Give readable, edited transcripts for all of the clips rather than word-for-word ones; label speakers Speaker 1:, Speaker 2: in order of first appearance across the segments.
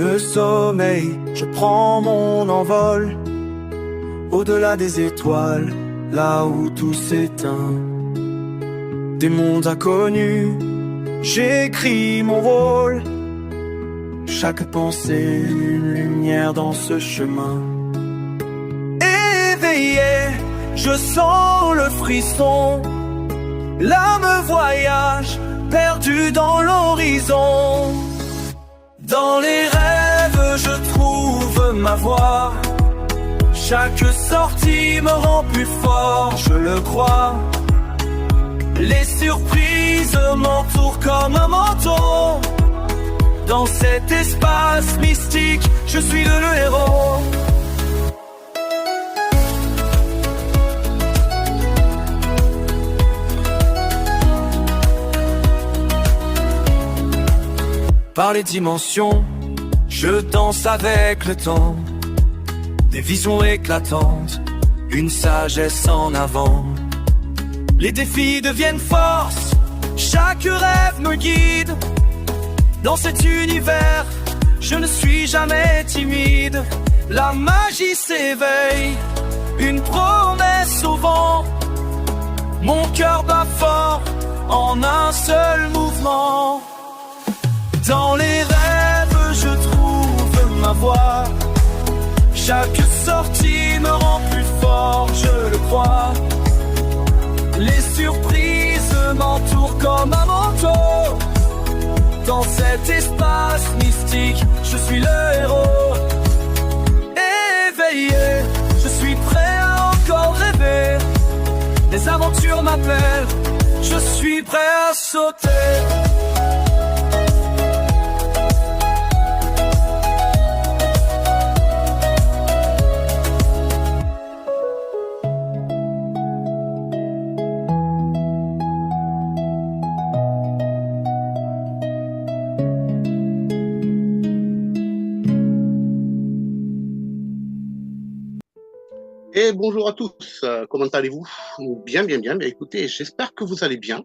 Speaker 1: le sommeil, je prends mon envol, au-delà des étoiles, là où tout s'éteint. Des mondes inconnus, j'écris mon rôle. Chaque pensée, une lumière dans ce chemin. Éveillé, je sens le frisson. L'âme voyage, perdue dans l'horizon. Dans les rêves, je trouve ma voie. Chaque sortie me rend plus fort, je le crois. Les surprises m'entourent comme un manteau. Dans cet espace mystique, je suis le héros. Par les dimensions, je danse avec le temps. Des visions éclatantes, une sagesse en avant. Les défis deviennent force, chaque rêve me guide. Dans cet univers, je ne suis jamais timide. La magie s'éveille, une promesse au vent. Mon cœur bat fort, en un seul mouvement. Dans les rêves, je trouve ma voie. Chaque sortie me rend plus fort, je le crois. Les surprises m'entourent comme un manteau. Dans cet espace mystique, je suis le héros. Éveillé, je suis prêt à encore rêver. Les aventures m'appellent, je suis prêt à sauter.
Speaker 2: Et bonjour à tous, comment allez-vous? Bien, bien, bien. Bien, écoutez, j'espère que vous allez bien.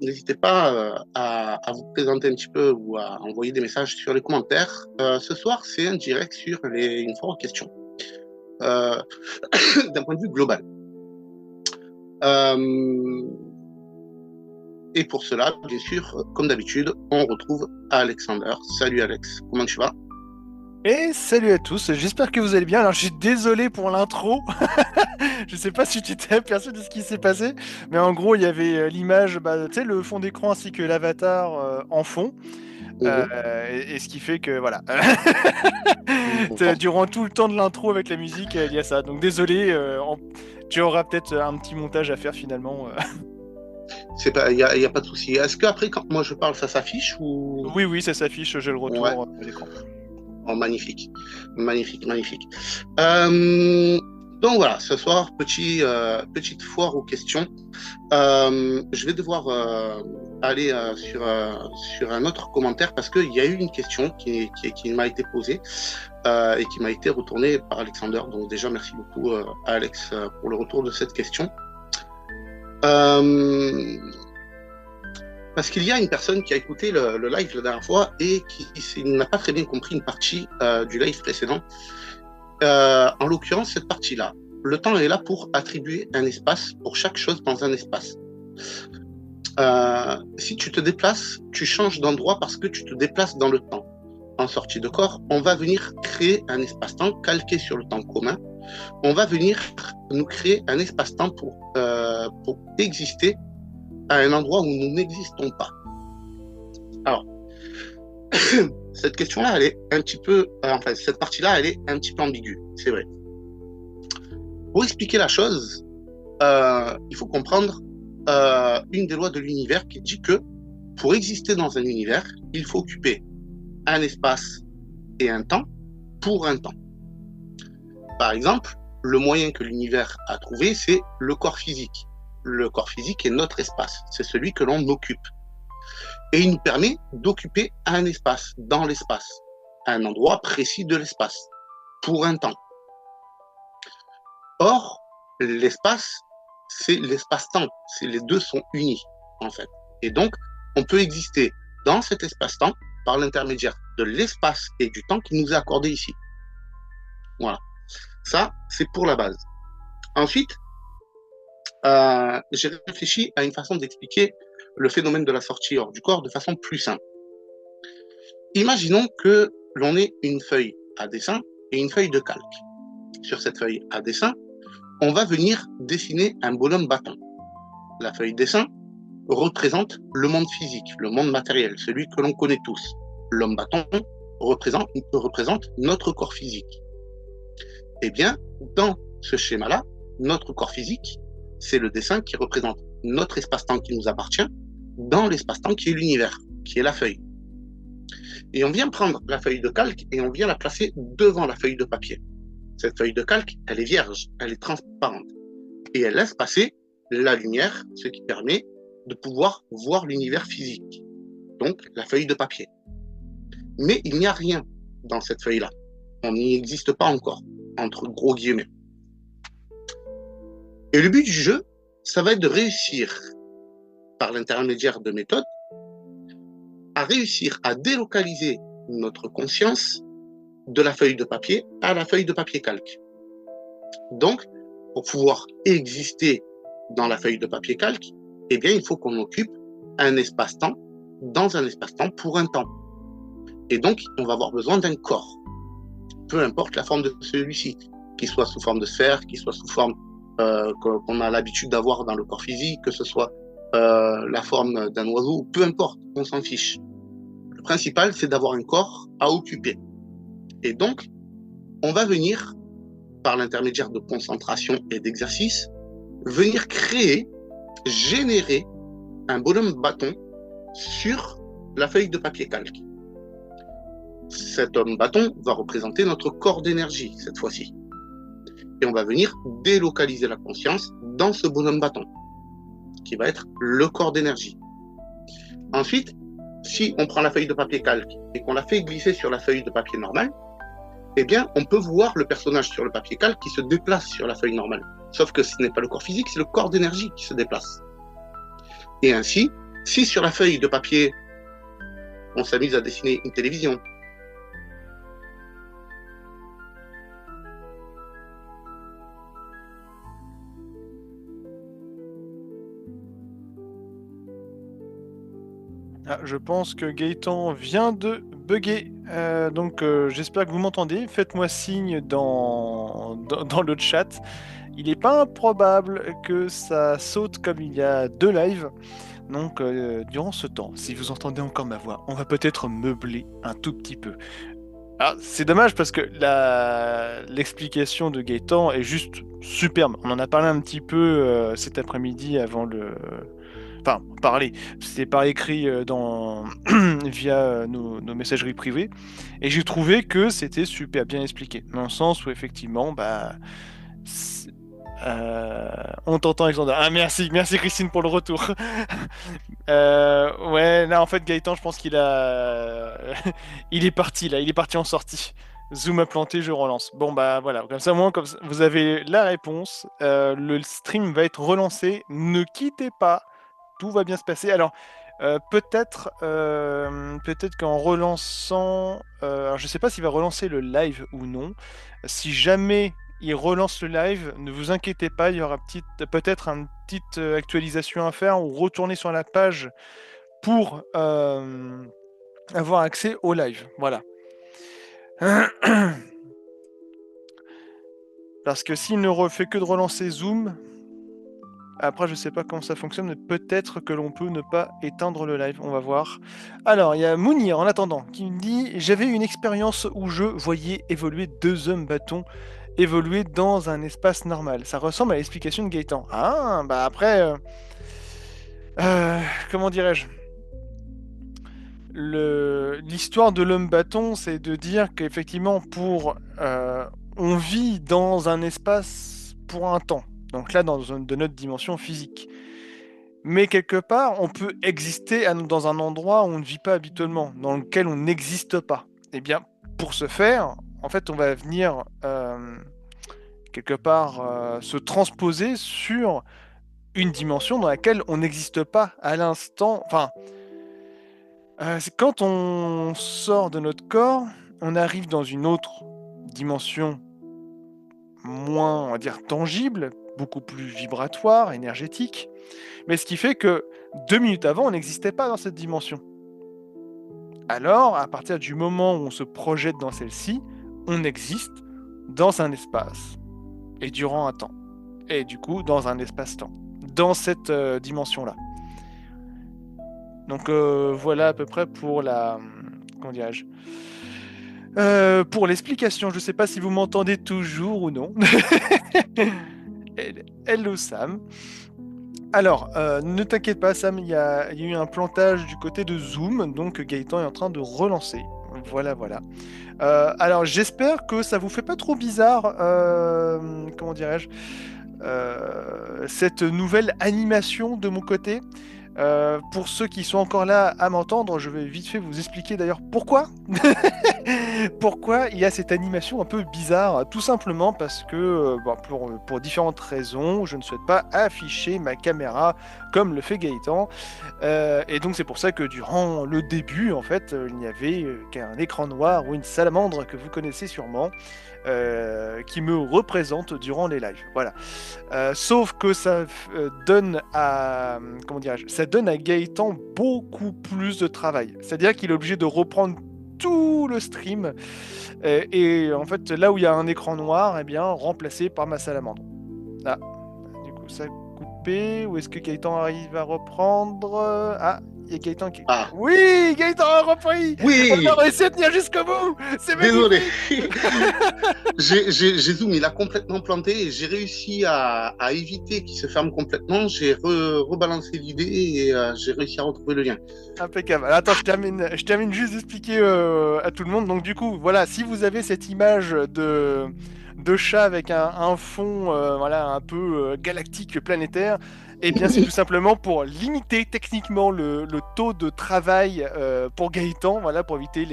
Speaker 2: N'hésitez pas à vous présenter un petit peu ou à envoyer des messages sur les commentaires. Ce soir, c'est un direct sur une foire aux questions, d'un point de vue global. Et pour cela, bien sûr, comme d'habitude, on retrouve Alexander. Salut Alex, comment tu vas?
Speaker 3: Et salut à tous, j'espère que vous allez bien. Alors je suis désolé pour l'intro, je sais pas si tu t'es aperçu de ce qui s'est passé, mais en gros il y avait l'image, tu sais, le fond d'écran ainsi que l'avatar en fond, et ce qui fait que voilà, durant tout le temps de l'intro avec la musique il y a ça, donc désolé, tu auras peut-être un petit montage à faire finalement.
Speaker 2: C'est pas, y a pas de souci. Est-ce qu'après quand moi je parle ça s'affiche ou...
Speaker 3: Oui, ça s'affiche, j'ai le retour
Speaker 2: Ouais.
Speaker 3: à l'écran.
Speaker 2: Oh, magnifique, magnifique, magnifique. Donc voilà, ce soir, petite foire aux questions. Je vais devoir aller sur un autre commentaire parce qu'il y a eu une question qui m'a été posée et qui m'a été retournée par Alexander. Donc déjà, merci beaucoup à Alex pour le retour de cette question. Parce qu'il y a une personne qui a écouté le live la dernière fois et qui n'a pas très bien compris une partie du live précédent. En l'occurrence, cette partie-là, le temps est là pour attribuer un espace pour chaque chose dans un espace. Si tu te déplaces, tu changes d'endroit parce que tu te déplaces dans le temps. En sortie de corps, on va venir créer un espace-temps calqué sur le temps commun. On va venir nous créer un espace-temps pour exister à un endroit où nous n'existons pas. Alors, cette question-là, elle est un petit peu, enfin, cette partie-là, elle est un petit peu ambiguë, c'est vrai. Pour expliquer la chose, il faut comprendre une des lois de l'univers qui dit que pour exister dans un univers, il faut occuper un espace et un temps pour un temps. Par exemple, le moyen que l'univers a trouvé, c'est le corps physique. Le corps physique est notre espace, c'est celui que l'on occupe. Et il nous permet d'occuper un espace, dans l'espace, un endroit précis de l'espace, pour un temps. Or, l'espace, c'est l'espace-temps, les deux sont unis, en fait. Et donc, on peut exister dans cet espace-temps par l'intermédiaire de l'espace et du temps qui nous est accordé ici. Voilà. Ça, c'est pour la base. Ensuite, j'ai réfléchi à une façon d'expliquer le phénomène de la sortie hors du corps de façon plus simple. Imaginons que l'on ait une feuille à dessin et une feuille de calque. Sur cette feuille à dessin, on va venir dessiner un bonhomme bâton. La feuille dessin représente le monde physique, le monde matériel, celui que l'on connaît tous. L'homme bâton représente notre corps physique. Eh bien, dans ce schéma-là, notre corps physique, c'est le dessin qui représente notre espace-temps qui nous appartient dans l'espace-temps qui est l'univers, qui est la feuille. Et on vient prendre la feuille de calque et on vient la placer devant la feuille de papier. Cette feuille de calque, elle est vierge, elle est transparente. Et elle laisse passer la lumière, ce qui permet de pouvoir voir l'univers physique. Donc, la feuille de papier. Mais il n'y a rien dans cette feuille-là. On n'y existe pas encore, entre gros guillemets. Et le but du jeu, ça va être de réussir, par l'intermédiaire de méthodes, à réussir à délocaliser notre conscience de la feuille de papier à la feuille de papier calque. Donc, pour pouvoir exister dans la feuille de papier calque, eh bien, il faut qu'on occupe un espace-temps dans un espace-temps pour un temps. Et donc, on va avoir besoin d'un corps, peu importe la forme de celui-ci, qu'il soit sous forme de sphère, qu'il soit sous forme qu'on a l'habitude d'avoir dans le corps physique, que ce soit la forme d'un oiseau, peu importe, on s'en fiche. Le principal, c'est d'avoir un corps à occuper. Et donc, on va venir, par l'intermédiaire de concentration et d'exercice, venir créer, générer un bonhomme bâton sur la feuille de papier calque. Cet homme bâton va représenter notre corps d'énergie, cette fois-ci. Et on va venir délocaliser la conscience dans ce bonhomme bâton, qui va être le corps d'énergie. Ensuite, si on prend la feuille de papier calque et qu'on la fait glisser sur la feuille de papier normale, eh bien, on peut voir le personnage sur le papier calque qui se déplace sur la feuille normale. Sauf que ce n'est pas le corps physique, c'est le corps d'énergie qui se déplace. Et ainsi, si sur la feuille de papier, on s'amuse à dessiner une télévision,
Speaker 3: Je pense que Gaëtan vient de bugger. Donc j'espère que vous m'entendez. Faites-moi signe dans le chat. Il n'est pas improbable que ça saute comme il y a 2 lives. Donc durant ce temps, si vous entendez encore ma voix, on va peut-être meubler un tout petit peu. Alors, c'est dommage parce que l'explication de Gaëtan est juste superbe. On en a parlé un petit peu cet après-midi avant le... Enfin, parler. C'était par écrit via nos messageries privées. Et j'ai trouvé que c'était super bien expliqué. Dans le sens où, effectivement, on t'entend, Alexandre. Ah, merci Christine pour le retour. Ouais, là, en fait, Gaëtan, je pense qu'il a... il est parti, là. Il est parti en sortie. Zoom a planté, je relance. Bon, bah voilà. Comme ça, moi, vous avez la réponse. Le stream va être relancé. Ne quittez pas. Tout va bien se passer. Alors, peut-être qu'en relançant... alors, je ne sais pas s'il va relancer le live ou non. Si jamais il relance le live, ne vous inquiétez pas, il y aura peut-être une petite actualisation à faire ou retourner sur la page pour avoir accès au live. Voilà. Parce que s'il ne refait que de relancer Zoom... Après, je sais pas comment ça fonctionne, mais peut-être que l'on peut ne pas éteindre le live. On va voir. Alors, il y a Mounir, en attendant, qui me dit « J'avais une expérience où je voyais évoluer 2 hommes bâtons évoluer dans un espace normal. Ça ressemble à l'explication de Gaëtan. » Ah, bah après... comment dirais-je ? L'histoire de l'homme bâton, c'est de dire qu'effectivement, on vit dans un espace pour un temps. Donc là, de notre dimension physique. Mais quelque part, on peut exister dans un endroit où on ne vit pas habituellement, dans lequel on n'existe pas. Eh bien, pour ce faire, en fait, on va venir quelque part se transposer sur une dimension dans laquelle on n'existe pas à l'instant. Enfin, C'est quand on sort de notre corps, on arrive dans une autre dimension moins, on va dire, tangible, beaucoup plus vibratoire, énergétique. Mais ce qui fait que 2 minutes avant, on n'existait pas dans cette dimension. Alors, à partir du moment où on se projette dans celle-ci, on existe dans un espace et durant un temps. Et du coup, dans un espace-temps, dans cette dimension-là. Donc voilà à peu près pour la... Comment dirais-je pour l'explication. Je ne sais pas si vous m'entendez toujours ou non. Hello Sam. Alors, ne t'inquiète pas Sam, il y a eu un plantage du côté de Zoom, donc Gaëtan est en train de relancer. Voilà, voilà. Alors j'espère que ça vous fait pas trop bizarre, comment dirais-je, cette nouvelle animation de mon côté. Pour ceux qui sont encore là à m'entendre, je vais vite fait vous expliquer d'ailleurs pourquoi. Pourquoi il y a cette animation un peu bizarre. Tout simplement parce que, pour différentes raisons, je ne souhaite pas afficher ma caméra comme le fait Gaëtan. Et donc c'est pour ça que durant le début, en fait, il n'y avait qu'un écran noir ou une salamandre que vous connaissez sûrement. Qui me représente durant les lives. Voilà. Sauf que ça donne à ça donne à Gaëtan beaucoup plus de travail. C'est-à-dire qu'il est obligé de reprendre tout le stream et en fait là où il y a un écran noir, eh bien remplacé par ma salamandre. Ah, du coup ça a coupé. Où est-ce que Gaëtan arrive à reprendre? Ah, il y a Gaëtan qui...
Speaker 2: Ah.
Speaker 3: Oui, Gaëtan a repris.
Speaker 2: Oui.
Speaker 3: On a réussi à tenir jusqu'au bout. C'est
Speaker 2: Désolé. J'ai Zoom, il a complètement planté et j'ai réussi à éviter qu'il se ferme complètement. J'ai rebalancé l'idée et j'ai réussi à retrouver le lien.
Speaker 3: Impeccable. Alors, attends, je termine juste d'expliquer à tout le monde. Donc du coup, voilà, si vous avez cette image de chat avec un fond voilà, un peu galactique, planétaire, eh bien c'est tout simplement pour limiter techniquement le taux de travail pour Gaëtan, voilà, pour éviter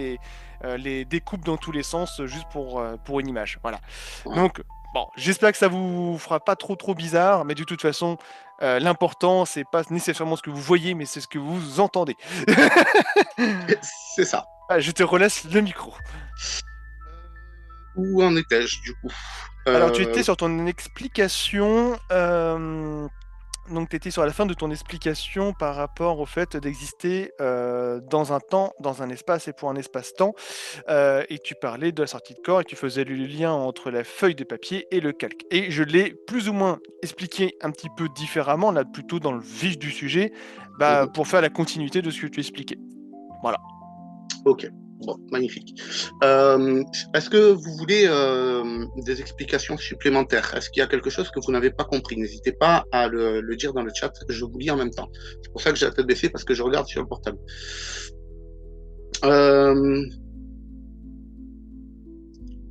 Speaker 3: les découpes dans tous les sens, juste pour une image. Voilà.
Speaker 2: Ouais.
Speaker 3: Donc, bon, j'espère que ça vous fera pas trop bizarre, mais de toute façon, l'important, c'est pas nécessairement ce que vous voyez, mais c'est ce que vous entendez.
Speaker 2: C'est ça.
Speaker 3: Ah, je te relaisse le micro.
Speaker 2: Où en étais-je du coup?
Speaker 3: Alors, tu étais sur ton explication. Donc, tu étais sur la fin de ton explication par rapport au fait d'exister dans un temps, dans un espace et pour un espace-temps. Et tu parlais de la sortie de corps et tu faisais le lien entre la feuille de papier et le calque. Et je l'ai plus ou moins expliqué un petit peu différemment, là plutôt dans le vif du sujet, pour faire la continuité de ce que tu expliquais. Voilà.
Speaker 2: Ok. Bon, magnifique. Est-ce que vous voulez des explications supplémentaires? Est-ce qu'il y a quelque chose que vous n'avez pas compris? N'hésitez pas à le dire dans le chat, je vous lis en même temps. C'est pour ça que j'ai la tête baissée, parce que je regarde sur le portable.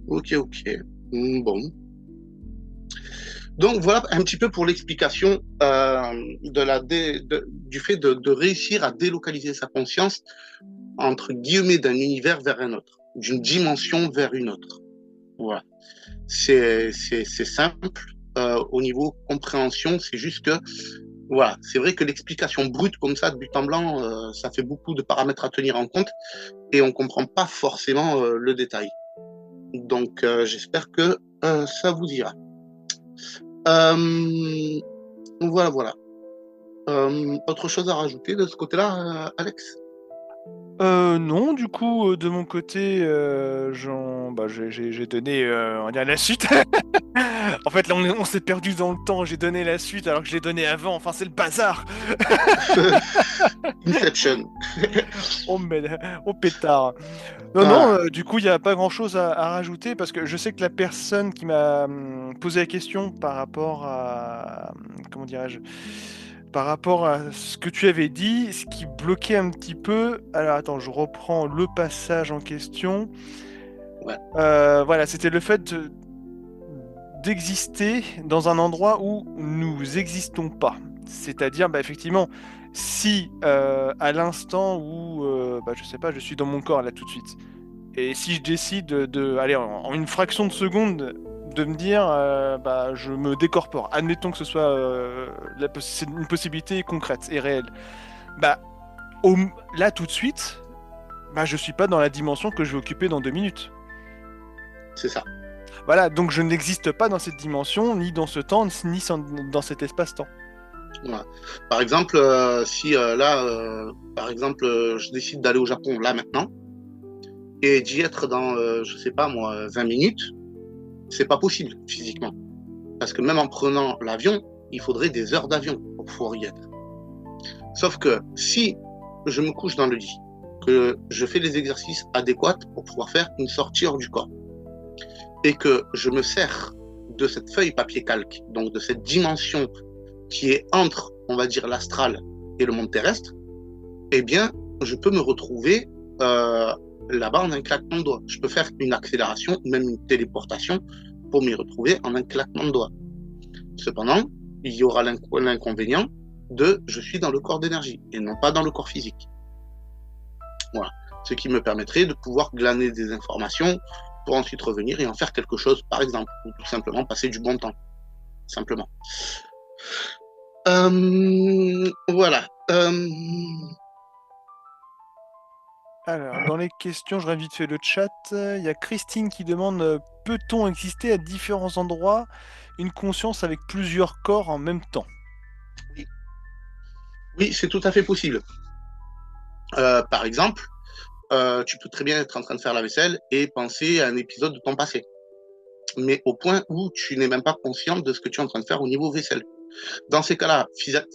Speaker 2: Ok. Bon. Donc voilà un petit peu pour l'explication du fait de réussir à délocaliser sa conscience entre guillemets d'un univers vers un autre, d'une dimension vers une autre. Voilà. C'est simple. Au niveau compréhension, c'est juste que voilà, c'est vrai que l'explication brute comme ça, de but en blanc, ça fait beaucoup de paramètres à tenir en compte et on comprend pas forcément le détail. Donc j'espère que ça vous ira. Voilà. Autre chose à rajouter de ce côté-là, Alex?
Speaker 3: Non, du coup, de mon côté, j'ai donné on va dire la suite. En fait, là, on s'est perdu dans le temps. J'ai donné la suite alors que je l'ai donné avant. Enfin, c'est le bazar.
Speaker 2: Inception.
Speaker 3: Oh pétard. Non, du coup, il n'y a pas grand-chose à rajouter parce que je sais que la personne qui m'a posé la question par rapport à... Comment dirais-je? Par rapport à ce que tu avais dit, ce qui bloquait un petit peu... Alors, attends, je reprends le passage en question.
Speaker 2: Ouais.
Speaker 3: Voilà, c'était le fait d'exister dans un endroit où nous existons pas. C'est-à-dire, effectivement, si à l'instant où, je sais pas, je suis dans mon corps là tout de suite, et si je décide aller en une fraction de seconde de me dire, je me décorpore. Admettons que ce soit une possibilité concrète et réelle. Là tout de suite, bah, je suis pas dans la dimension que je vais occuper dans 2 minutes.
Speaker 2: C'est ça.
Speaker 3: Voilà, donc je n'existe pas dans cette dimension, ni dans ce temps, ni dans cet espace-temps.
Speaker 2: Voilà. Par exemple, si là, par exemple, je décide d'aller au Japon là maintenant et d'y être dans, je sais pas moi, 20 minutes, c'est pas possible physiquement. Parce que même en prenant l'avion, il faudrait des heures d'avion pour pouvoir y être. Sauf que si je me couche dans le lit, que je fais les exercices adéquats pour pouvoir faire une sortie hors du corps, et que je me sers de cette feuille papier calque, donc de cette dimension qui est entre, on va dire, l'astral et le monde terrestre, eh bien, je peux me retrouver là-bas en un claquement de doigts. Je peux faire une accélération, même une téléportation, pour m'y retrouver en un claquement de doigts. Cependant, il y aura l'inconvénient de je suis dans le corps d'énergie et non pas dans le corps physique. Voilà. Ce qui me permettrait de pouvoir glaner des informations pour ensuite revenir et en faire quelque chose, par exemple, ou tout simplement passer du bon temps. Simplement. Voilà.
Speaker 3: Alors, dans les questions, je vite fait le chat. Il y a Christine qui demande peut-on exister à différents endroits une conscience avec plusieurs corps en même temps?
Speaker 2: Oui, c'est tout à fait possible. Par exemple, tu peux très bien être en train de faire la vaisselle et penser à un épisode de ton passé. Mais au point où tu n'es même pas conscient de ce que tu es en train de faire au niveau vaisselle. Dans ces cas-là,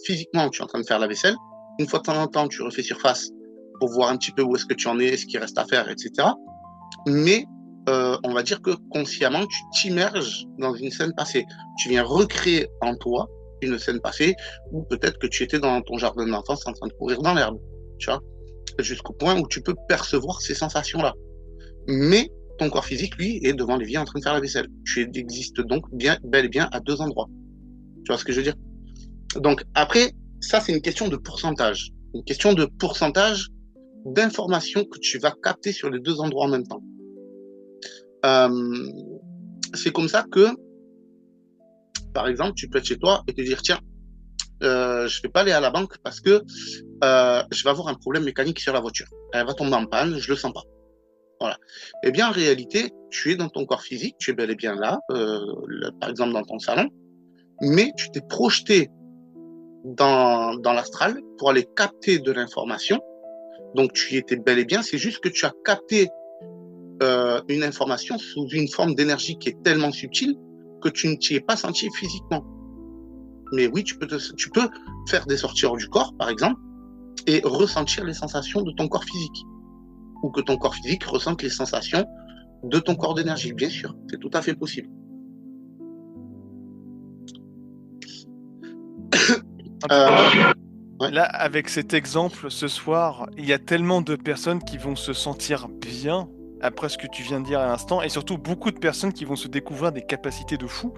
Speaker 2: physiquement, tu es en train de faire la vaisselle. Une fois de temps en temps, tu refais surface pour voir un petit peu où est-ce que tu en es, ce qui reste à faire, etc. Mais on va dire que consciemment, tu t'immerges dans une scène passée. Tu viens recréer en toi une scène passée où peut-être que tu étais dans ton jardin d'enfance en train de courir dans l'herbe, tu vois, jusqu'au point où tu peux percevoir ces sensations-là. Mais ton corps physique, lui, est devant l'évier en train de faire la vaisselle. Tu existes donc bel et bien à deux endroits. Tu vois ce que je veux dire? Donc après, ça c'est une question de pourcentage. Une question de pourcentage d'informations que tu vas capter sur les deux endroits en même temps. C'est comme ça que, par exemple, tu peux être chez toi et te dire, tiens, je vais pas aller à la banque parce que je vais avoir un problème mécanique sur la voiture. Elle va tomber en panne, je le sens pas. Voilà. Eh bien, en réalité, tu es dans ton corps physique, tu es bel et bien là, par exemple dans ton salon, mais tu t'es projeté dans l'astral pour aller capter de l'information. Donc, tu y étais bel et bien, c'est juste que tu as capté une information sous une forme d'énergie qui est tellement subtile que tu ne t'y es pas senti physiquement. Mais oui, tu peux faire des sorties hors du corps, par exemple, et ressentir les sensations de ton corps physique. Ou que ton corps physique ressente les sensations de ton corps d'énergie, bien sûr. C'est tout à fait possible.
Speaker 3: Ouais. Là, avec cet exemple, ce soir, il y a tellement de personnes qui vont se sentir bien après ce que tu viens de dire à l'instant, et surtout beaucoup de personnes qui vont se découvrir des capacités de fou.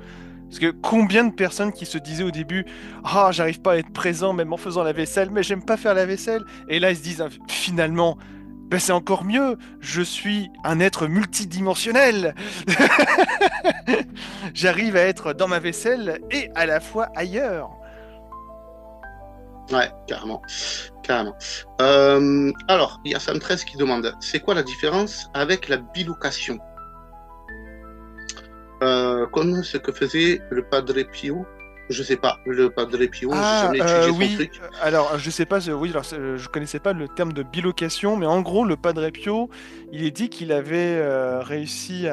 Speaker 3: Parce que combien de personnes qui se disaient au début « Ah, j'arrive pas à être présent même en faisant la vaisselle, mais j'aime pas faire la vaisselle », et là ils se disent finalement ben, c'est encore mieux, je suis un être multidimensionnel. J'arrive à être dans ma vaisselle et à la fois ailleurs.
Speaker 2: Ouais, carrément. Carrément. Alors, il y a Sam 13 qui demande, c'est quoi la différence avec la bilocation? Comme ce que faisait le Padre Pio. Je sais pas, le Padre Pio, j'ai jamais étudié son truc.
Speaker 3: Alors, je sais pas, je connaissais pas le terme de bilocation, mais en gros, le Padre Pio, il est dit qu'il avait réussi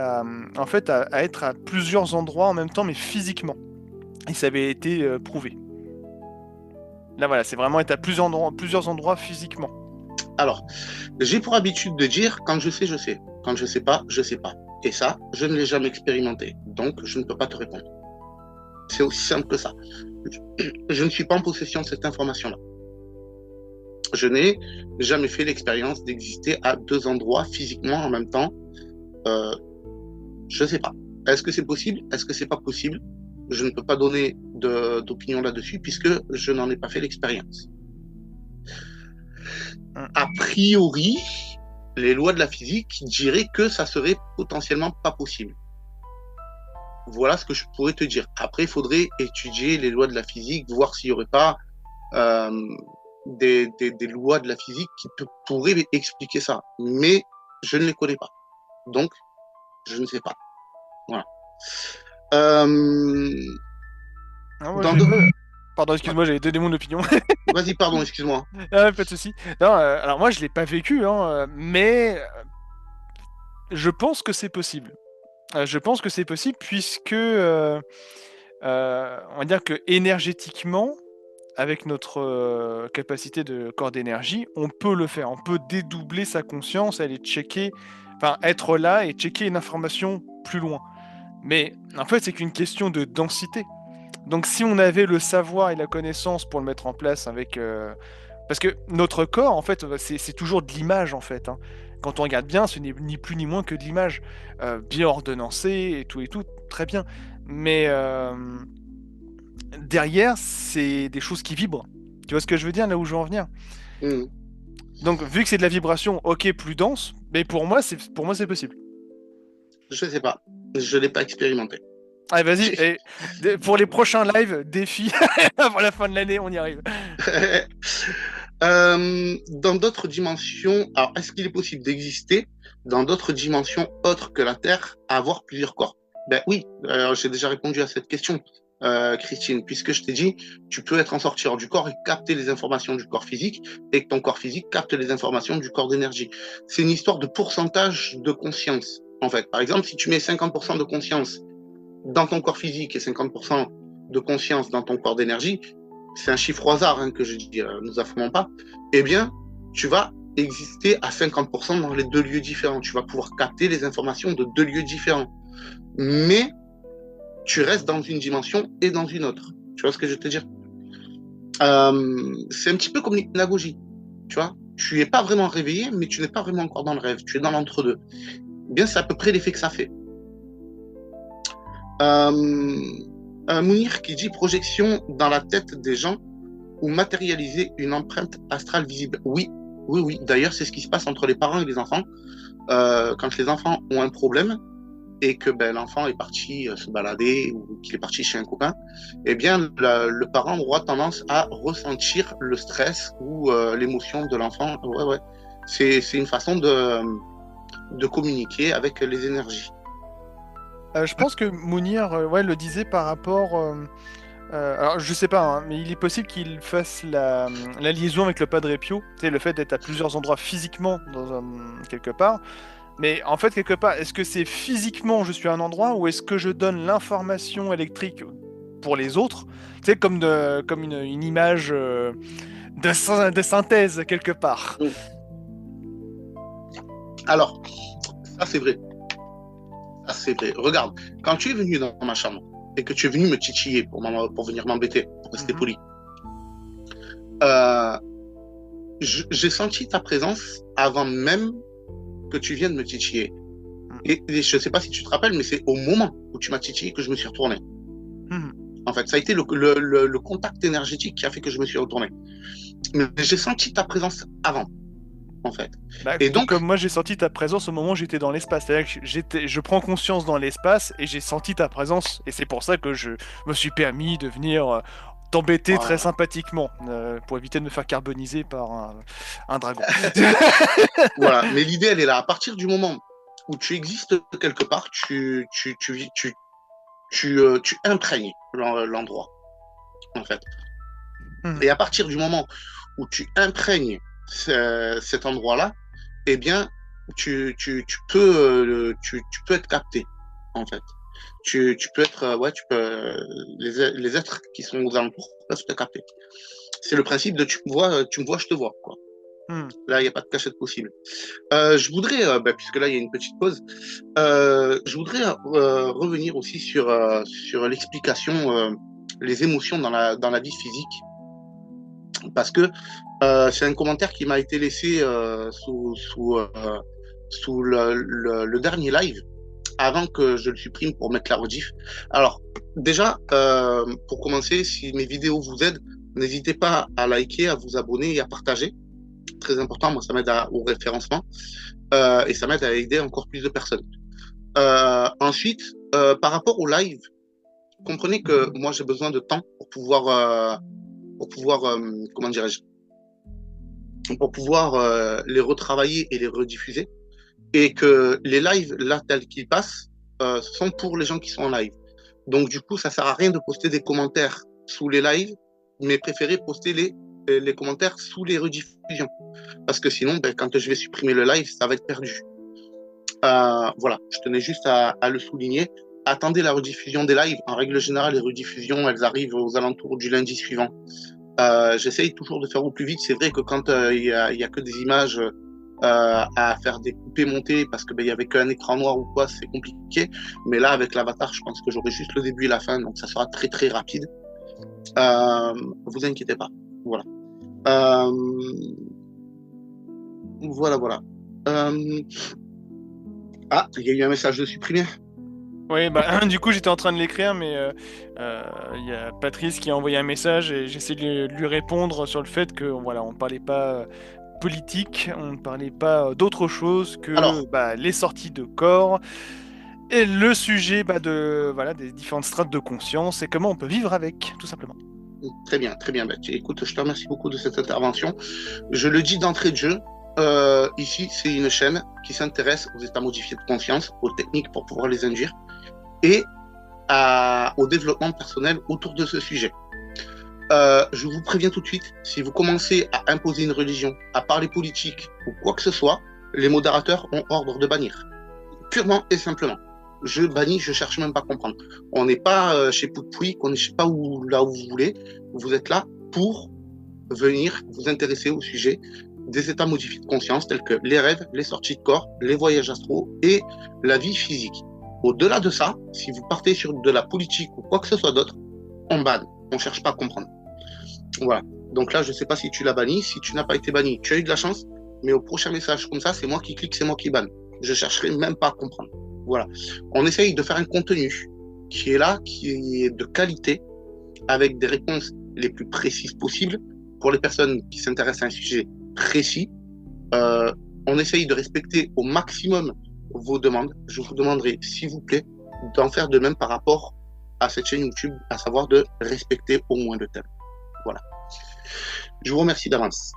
Speaker 3: en fait, à être à plusieurs endroits en même temps, mais physiquement. Et ça avait été prouvé. Là, voilà, c'est vraiment être à plusieurs endroits physiquement.
Speaker 2: Alors, j'ai pour habitude de dire, quand je sais, je sais. Quand je sais pas, je sais pas. Et ça, je ne l'ai jamais expérimenté. Donc, je ne peux pas te répondre. C'est aussi simple que ça. Je ne suis pas en possession de cette information-là. Je n'ai jamais fait l'expérience d'exister à deux endroits physiquement en même temps. Je ne sais pas. Est-ce que c'est possible? Est-ce que c'est pas possible? Je ne peux pas donner d'opinion là-dessus puisque je n'en ai pas fait l'expérience. A priori, les lois de la physique diraient que ça serait potentiellement pas possible. Voilà ce que je pourrais te dire. Après, il faudrait étudier les lois de la physique, voir s'il n'y aurait pas des lois de la physique qui pourraient expliquer ça. Mais je ne les connais pas. Donc, je ne sais pas. Voilà. Euh,
Speaker 3: Ah, moi,
Speaker 2: dans
Speaker 3: j'ai
Speaker 2: deux...
Speaker 3: pas... Pardon, excuse-moi, j'avais donné mon opinion.
Speaker 2: Vas-y, pardon, excuse-moi.
Speaker 3: Ah, pas de souci. Non, alors moi, je l'ai pas vécu, hein, mais je pense que c'est possible. Je pense que c'est possible puisque, on va dire que énergétiquement, avec notre capacité de corps d'énergie, on peut le faire. On peut dédoubler sa conscience, aller checker, enfin être là et checker une information plus loin. Mais en fait, c'est qu'une question de densité. Donc si on avait le savoir et la connaissance pour le mettre en place avec... Parce que notre corps, en fait, c'est toujours de l'image, en fait, hein. Quand on regarde bien, ce n'est ni plus ni moins que de l'image. Bien ordonnancée et tout, très bien. Mais derrière, c'est des choses qui vibrent. Tu vois ce que je veux dire, là où je veux en venir?
Speaker 2: Hmm.
Speaker 3: Donc, vu que c'est de la vibration, ok, plus dense, mais pour moi, c'est possible.
Speaker 2: Je ne sais pas. Je ne l'ai pas expérimenté.
Speaker 3: Allez, vas-y, pour les prochains lives, défi, avant la fin de l'année, on y arrive.
Speaker 2: Dans d'autres dimensions, alors est-ce qu'il est possible d'exister dans d'autres dimensions autres que la Terre, à avoir plusieurs corps? Ben oui, j'ai déjà répondu à cette question, Christine, puisque je t'ai dit, tu peux être en sortir du corps et capter les informations du corps physique, et que ton corps physique capte les informations du corps d'énergie. C'est une histoire de pourcentage de conscience, en fait. Par exemple, si tu mets 50% de conscience dans ton corps physique et 50% de conscience dans ton corps d'énergie, c'est un chiffre au hasard que je dis, nous affirmons pas, eh bien, tu vas exister à 50% dans les deux lieux différents. Tu vas pouvoir capter les informations de deux lieux différents. Mais tu restes dans une dimension et dans une autre. Tu vois ce que je veux te dire? C'est un petit peu comme l'hypnagogie. Tu vois? Tu n'es pas vraiment réveillé, mais tu n'es pas vraiment encore dans le rêve. Tu es dans l'entre-deux. Eh bien, c'est à peu près l'effet que ça fait. Mounir qui dit projection dans la tête des gens ou matérialiser une empreinte astrale visible. Oui, oui, oui. D'ailleurs, c'est ce qui se passe entre les parents et les enfants. Quand les enfants ont un problème et que l'enfant est parti se balader ou qu'il est parti chez un copain, eh bien, le parent aura tendance à ressentir le stress ou l'émotion de l'enfant. Ouais, ouais. C'est une façon de communiquer avec les énergies.
Speaker 3: Je pense que Mounir ouais, le disait par rapport... alors, je sais pas, hein, mais il est possible qu'il fasse la liaison avec le Padre Pio, tu sais, le fait d'être à plusieurs endroits physiquement quelque part. Mais en fait, quelque part, est-ce que c'est physiquement je suis à un endroit ou est-ce que je donne l'information électrique pour les autres? Tu sais, comme une image de synthèse quelque part.
Speaker 2: Alors, ça c'est vrai. Ça c'est vrai. Regarde, quand tu es venu dans ma chambre et que tu es venu me titiller pour venir m'embêter, pour rester poli, j'ai senti ta présence avant même que tu viennes me titiller. Et je ne sais pas si tu te rappelles, mais c'est au moment où tu m'as titillé que je me suis retourné. En fait, ça a été le contact énergétique qui a fait que je me suis retourné. Mais j'ai senti ta présence avant, en fait.
Speaker 3: Et donc, comme moi, j'ai senti ta présence au moment où j'étais dans l'espace. C'est-à-dire que je prends conscience dans l'espace et j'ai senti ta présence. Et c'est pour ça que je me suis permis de venir t'embêter très sympathiquement pour éviter de me faire carboniser par un dragon.
Speaker 2: Voilà, mais l'idée, elle est là. À partir du moment où tu existes quelque part, tu imprègnes l'endroit, en fait. Et à partir du moment où tu imprègnes cet endroit-là, eh bien, tu peux être capté, en fait. Tu peux être, les êtres qui sont aux alentours peuvent te capter. C'est le principe de tu me vois, je te vois, quoi. Là, il n'y a pas de cachette possible. Je voudrais, puisque là, il y a une petite pause, je voudrais revenir aussi sur l'explication, les émotions dans la vie physique. Parce que c'est un commentaire qui m'a été laissé sous le dernier live, avant que je le supprime pour mettre la rediff. Alors, déjà, pour commencer, si mes vidéos vous aident, n'hésitez pas à liker, à vous abonner et à partager. Très important, moi, ça m'aide au référencement et ça m'aide à aider encore plus de personnes. Ensuite, par rapport au live, comprenez que moi, j'ai besoin de temps pour pouvoir comment dirais-je, pour pouvoir les retravailler et les rediffuser. Et que les lives, là, tels qu'ils passent, sont pour les gens qui sont en live. Donc, du coup, ça sert à rien de poster des commentaires sous les lives, mais préférez poster les commentaires sous les rediffusions. Parce que sinon, ben, quand je vais supprimer le live, ça va être perdu. Voilà, je tenais juste à le souligner. Attendez la rediffusion des lives. En règle générale, les rediffusions, elles arrivent aux alentours du lundi suivant. J'essaye toujours de faire au plus vite. C'est vrai que quand il y a que des images à faire des coupés montés parce que il y avait qu'un écran noir ou quoi, c'est compliqué. Mais là, avec l'avatar, je pense que j'aurai juste le début et la fin, donc ça sera très très rapide. Vous inquiétez pas. Voilà. Voilà. Ah, il y a eu un message de supprimer.
Speaker 3: Oui, du coup, j'étais en train de l'écrire, mais il y a Patrice qui a envoyé un message et j'essaie de lui répondre sur le fait que voilà, on ne parlait pas politique, on ne parlait pas d'autre chose que
Speaker 2: Alors,
Speaker 3: les sorties de corps et le sujet des différentes strates de conscience et comment on peut vivre avec, tout simplement.
Speaker 2: très bien, très bien. Écoute, je te remercie beaucoup de cette intervention. Je le dis d'entrée de jeu, ici, c'est une chaîne qui s'intéresse aux états modifiés de conscience, aux techniques pour pouvoir les induire et au développement personnel autour de ce sujet. Je vous préviens tout de suite, si vous commencez à imposer une religion, à parler politique ou quoi que ce soit, les modérateurs ont ordre de bannir. Purement et simplement. Je bannis, je cherche même pas à comprendre. On n'est pas chez Poupouic, on n'est pas là où vous voulez. Vous êtes là pour venir vous intéresser au sujet des états modifiés de conscience tels que les rêves, les sorties de corps, les voyages astraux et la vie physique. Au-delà de ça, si vous partez sur de la politique ou quoi que ce soit d'autre, on banne. On cherche pas à comprendre. Voilà. Donc là, je sais pas si tu l'as banni. Si tu n'as pas été banni, tu as eu de la chance. Mais au prochain message comme ça, c'est moi qui clique, c'est moi qui banne. Je chercherai même pas à comprendre. Voilà. On essaye de faire un contenu qui est là, qui est de qualité, avec des réponses les plus précises possibles pour les personnes qui s'intéressent à un sujet précis. On essaye de respecter au maximum vos demandes. Je vous demanderai, s'il vous plaît, d'en faire de même par rapport à cette chaîne YouTube, à savoir de respecter au moins le thème. Voilà. Je vous remercie d'avance.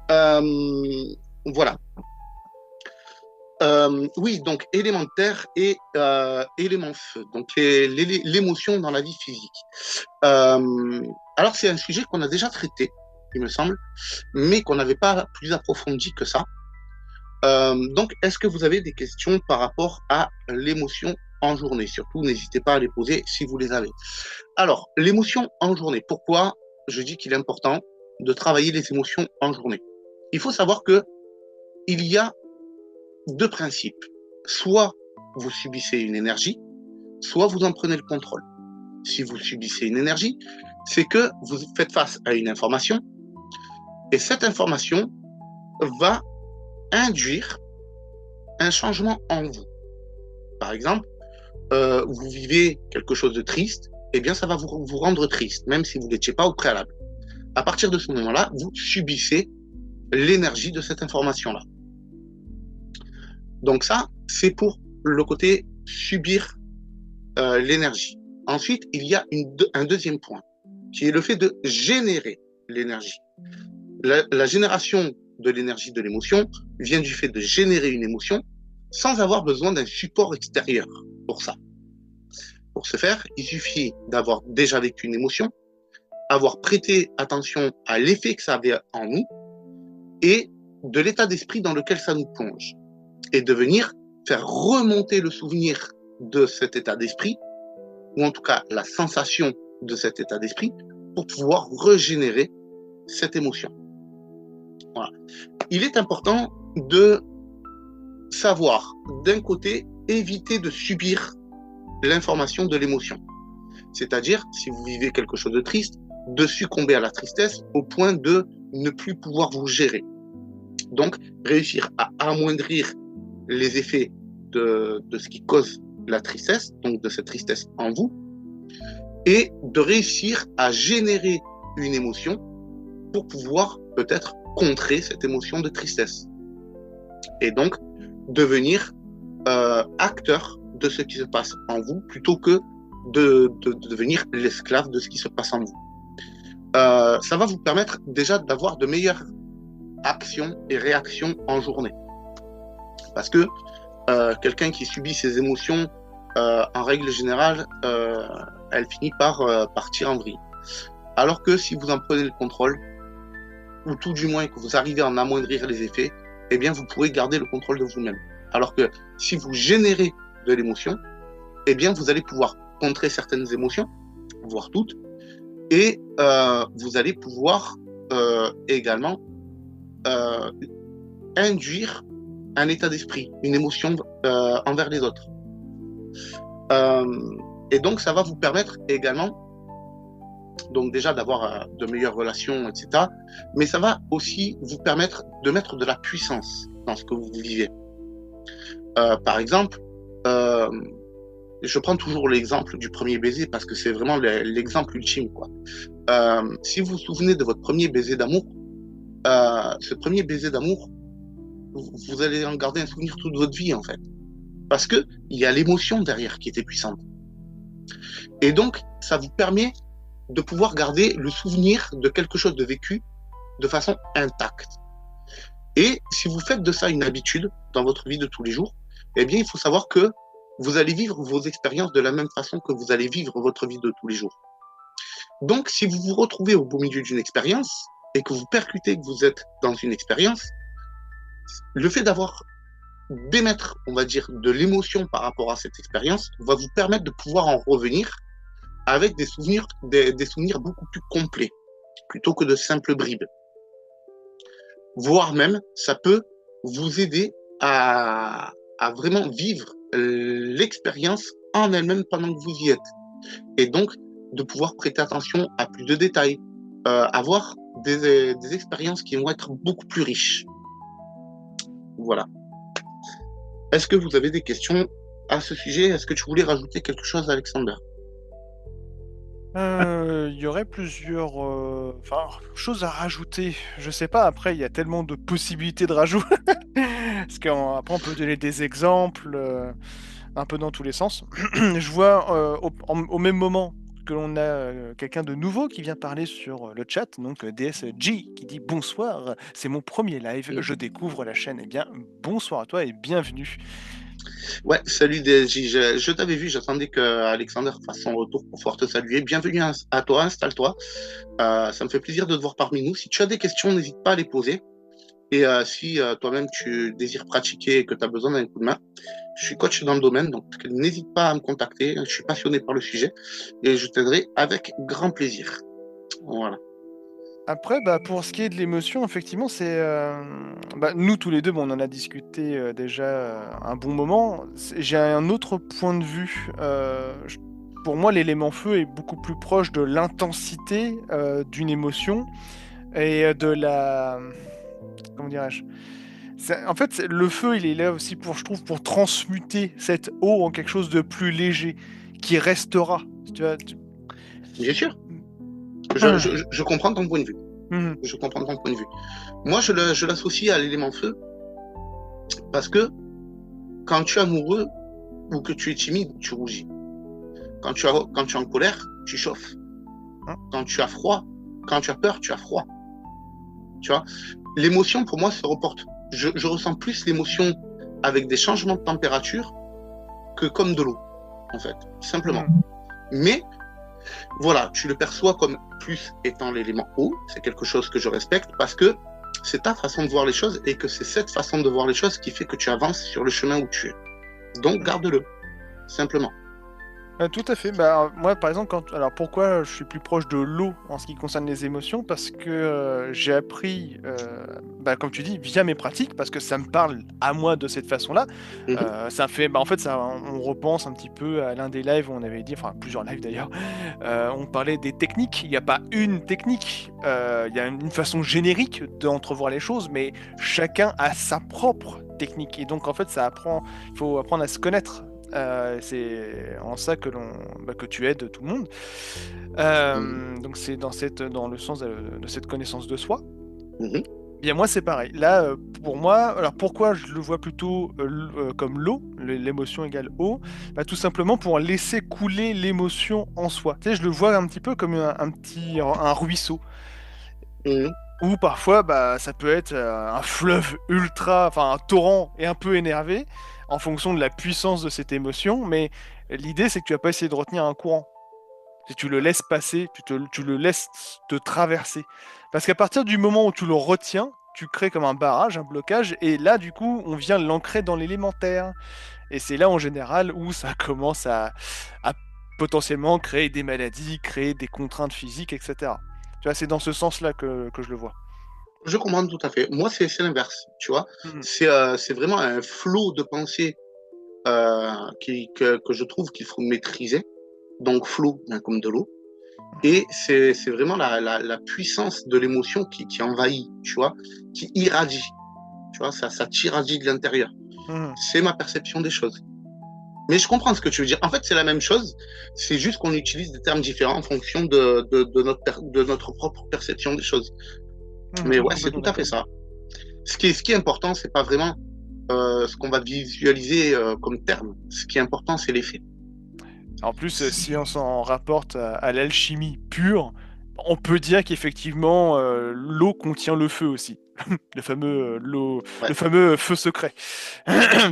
Speaker 2: Voilà. Oui, donc élémentaire et élément feu. Donc l'émotion dans la vie physique. Alors c'est un sujet qu'on a déjà traité, il me semble, mais qu'on n'avait pas plus approfondi que ça. Donc, est-ce que vous avez des questions par rapport à l'émotion en journée? Surtout, n'hésitez pas à les poser si vous les avez. Alors, l'émotion en journée. Pourquoi je dis qu'il est important de travailler les émotions en journée? Il faut savoir que il y a deux principes. Soit vous subissez une énergie, soit vous en prenez le contrôle. Si vous subissez une énergie, c'est que vous faites face à une information et cette information va induire un changement en vous. Par exemple, vous vivez quelque chose de triste, eh bien ça va vous rendre triste, même si vous ne l'étiez pas au préalable. À partir de ce moment-là, vous subissez l'énergie de cette information-là. Donc ça, c'est pour le côté subir l'énergie. Ensuite, il y a un deuxième point, qui est le fait de générer l'énergie. La génération de l'énergie de l'émotion vient du fait de générer une émotion sans avoir besoin d'un support extérieur pour ça. Pour ce faire, il suffit d'avoir déjà vécu une émotion, avoir prêté attention à l'effet que ça avait en nous et de l'état d'esprit dans lequel ça nous plonge. Et de venir faire remonter le souvenir de cet état d'esprit, ou en tout cas la sensation de cet état d'esprit, pour pouvoir régénérer cette émotion. Voilà. Il est important de savoir, d'un côté, éviter de subir l'information de l'émotion. C'est-à-dire, si vous vivez quelque chose de triste, de succomber à la tristesse au point de ne plus pouvoir vous gérer. Donc, réussir à amoindrir les effets de ce qui cause la tristesse, donc de cette tristesse en vous, et de réussir à générer une émotion pour pouvoir peut-être contrer cette émotion de tristesse. Et donc, devenir acteur de ce qui se passe en vous plutôt que de devenir l'esclave de ce qui se passe en vous. Ça va vous permettre déjà d'avoir de meilleures action et réaction en journée. Parce que quelqu'un qui subit ses émotions, en règle générale, elle finit par partir en vrille. Alors que si vous en prenez le contrôle, ou tout du moins que vous arrivez à en amoindrir les effets, eh bien vous pourrez garder le contrôle de vous-même. Alors que si vous générez de l'émotion, eh bien vous allez pouvoir contrer certaines émotions, voire toutes, et vous allez pouvoir également induire un état d'esprit, une émotion envers les autres. Et donc ça va vous permettre également donc déjà d'avoir de meilleures relations, etc. Mais ça va aussi vous permettre de mettre de la puissance dans ce que vous vivez. Par exemple, je prends toujours l'exemple du premier baiser parce que c'est vraiment l'exemple ultime, quoi. Si vous vous souvenez de votre premier baiser d'amour, ce premier baiser d'amour, vous allez en garder un souvenir toute votre vie, en fait. Parce que il y a l'émotion derrière qui était puissante. Et donc, ça vous permet de pouvoir garder le souvenir de quelque chose de vécu de façon intacte. Et si vous faites de ça une habitude dans votre vie de tous les jours, eh bien, il faut savoir que vous allez vivre vos expériences de la même façon que vous allez vivre votre vie de tous les jours. Donc, si vous vous retrouvez au beau milieu d'une expérience et que vous percutez que vous êtes dans une expérience, le fait d'émettre, on va dire, de l'émotion par rapport à cette expérience va vous permettre de pouvoir en revenir avec des souvenirs beaucoup plus complets, plutôt que de simples bribes. Voire même, ça peut vous aider à vraiment vivre l'expérience en elle-même pendant que vous y êtes. Et donc, de pouvoir prêter attention à plus de détails, avoir des expériences qui vont être beaucoup plus riches. Voilà. Est-ce que vous avez des questions à ce sujet? Est-ce que tu voulais rajouter quelque chose, Alexander?
Speaker 3: Il y aurait plusieurs choses à rajouter. Je sais pas, après, il y a tellement de possibilités de rajout. Parce qu'après, on peut donner des exemples un peu dans tous les sens. Je vois au même moment que l'on a quelqu'un de nouveau qui vient parler sur le chat, donc DSG, qui dit bonsoir, c'est mon premier live, je découvre la chaîne. Eh bien, bonsoir à toi et bienvenue.
Speaker 2: Ouais, salut DSJ, je t'avais vu, j'attendais qu'Alexander fasse son retour pour pouvoir te saluer. Bienvenue à toi, installe-toi. Ça me fait plaisir de te voir parmi nous. Si tu as des questions, n'hésite pas à les poser. Et si toi-même tu désires pratiquer et que tu as besoin d'un coup de main, je suis coach dans le domaine, donc n'hésite pas à me contacter. Je suis passionné par le sujet et je t'aiderai avec grand plaisir. Voilà.
Speaker 3: Après, pour ce qui est de l'émotion, effectivement, c'est nous tous les deux, on en a discuté déjà un bon moment. J'ai un autre point de vue. Pour moi, l'élément feu est beaucoup plus proche de l'intensité d'une émotion et de la... Comment dirais-je? En fait, le feu, il est là aussi je trouve, pour transmuter cette eau en quelque chose de plus léger, qui restera. Tu vois,
Speaker 2: Bien sûr. Je comprends ton point de vue.
Speaker 3: Mmh.
Speaker 2: Je comprends ton point de vue. Moi, je l'associe à l'élément feu parce que quand tu es amoureux ou que tu es timide, tu rougis. Quand tu es en colère, tu chauffes. Quand tu as froid, quand tu as peur, tu as froid. Tu vois, l'émotion, pour moi, se reporte. Je ressens plus l'émotion avec des changements de température que comme de l'eau, en fait, simplement. Mais voilà, tu le perçois comme plus étant l'élément eau, c'est quelque chose que je respecte parce que c'est ta façon de voir les choses et que c'est cette façon de voir les choses qui fait que tu avances sur le chemin où tu es. Donc garde-le, simplement.
Speaker 3: Tout à fait. Moi, par exemple, alors pourquoi je suis plus proche de l'eau en ce qui concerne les émotions? Parce que j'ai appris, comme tu dis, via mes pratiques, parce que ça me parle à moi de cette façon-là. Ça fait, en fait, on repense un petit peu à l'un des lives où on avait dit, enfin plusieurs lives d'ailleurs, on parlait des techniques. Il n'y a pas une technique, il y a une façon générique d'entrevoir les choses, mais chacun a sa propre technique. Et donc, en fait, il faut apprendre à se connaître. C'est en ça que tu aides tout le monde. Donc c'est dans le sens de cette connaissance de soi. Bien moi c'est pareil. Là pour moi, alors pourquoi je le vois plutôt comme l'eau, l'émotion égale eau, tout simplement pour laisser couler l'émotion en soi. Tu sais, je le vois un petit peu comme un ruisseau. Ou parfois, bah, ça peut être un fleuve ultra, enfin un torrent et un peu énervé, en fonction de la puissance de cette émotion. Mais l'idée, c'est que tu vas pas essayer de retenir un courant. Si tu le laisses passer, tu le laisses te traverser. Parce qu'à partir du moment où tu le retiens, tu crées comme un barrage, un blocage, et là, du coup, on vient l'ancrer dans l'élémentaire. Et c'est là, en général, où ça commence à potentiellement créer des maladies, créer des contraintes physiques, etc. Tu vois, c'est dans ce sens-là que je le vois.
Speaker 2: Je comprends tout à fait. Moi, c'est l'inverse, tu vois.
Speaker 3: Mhm.
Speaker 2: C'est vraiment un flot de pensée que je trouve qu'il faut maîtriser. Donc, flot, bien comme de l'eau. Et c'est vraiment la puissance de l'émotion qui envahit, tu vois, qui irradie. Tu vois, ça t'irradie de l'intérieur.
Speaker 3: Mhm.
Speaker 2: C'est ma perception des choses. Mais je comprends ce que tu veux dire. En fait, c'est la même chose. C'est juste qu'on utilise des termes différents en fonction de notre propre perception des choses. Mais
Speaker 3: Mhm.
Speaker 2: ouais, c'est
Speaker 3: Complètement
Speaker 2: tout à fait
Speaker 3: d'accord.
Speaker 2: ça. Ce qui est important, c'est pas vraiment ce qu'on va visualiser comme terme. Ce qui est important, c'est l'effet.
Speaker 3: En plus, si on s'en rapporte à l'alchimie pure, on peut dire qu'effectivement, l'eau contient le feu aussi.
Speaker 2: Ouais.
Speaker 3: Le fameux feu secret.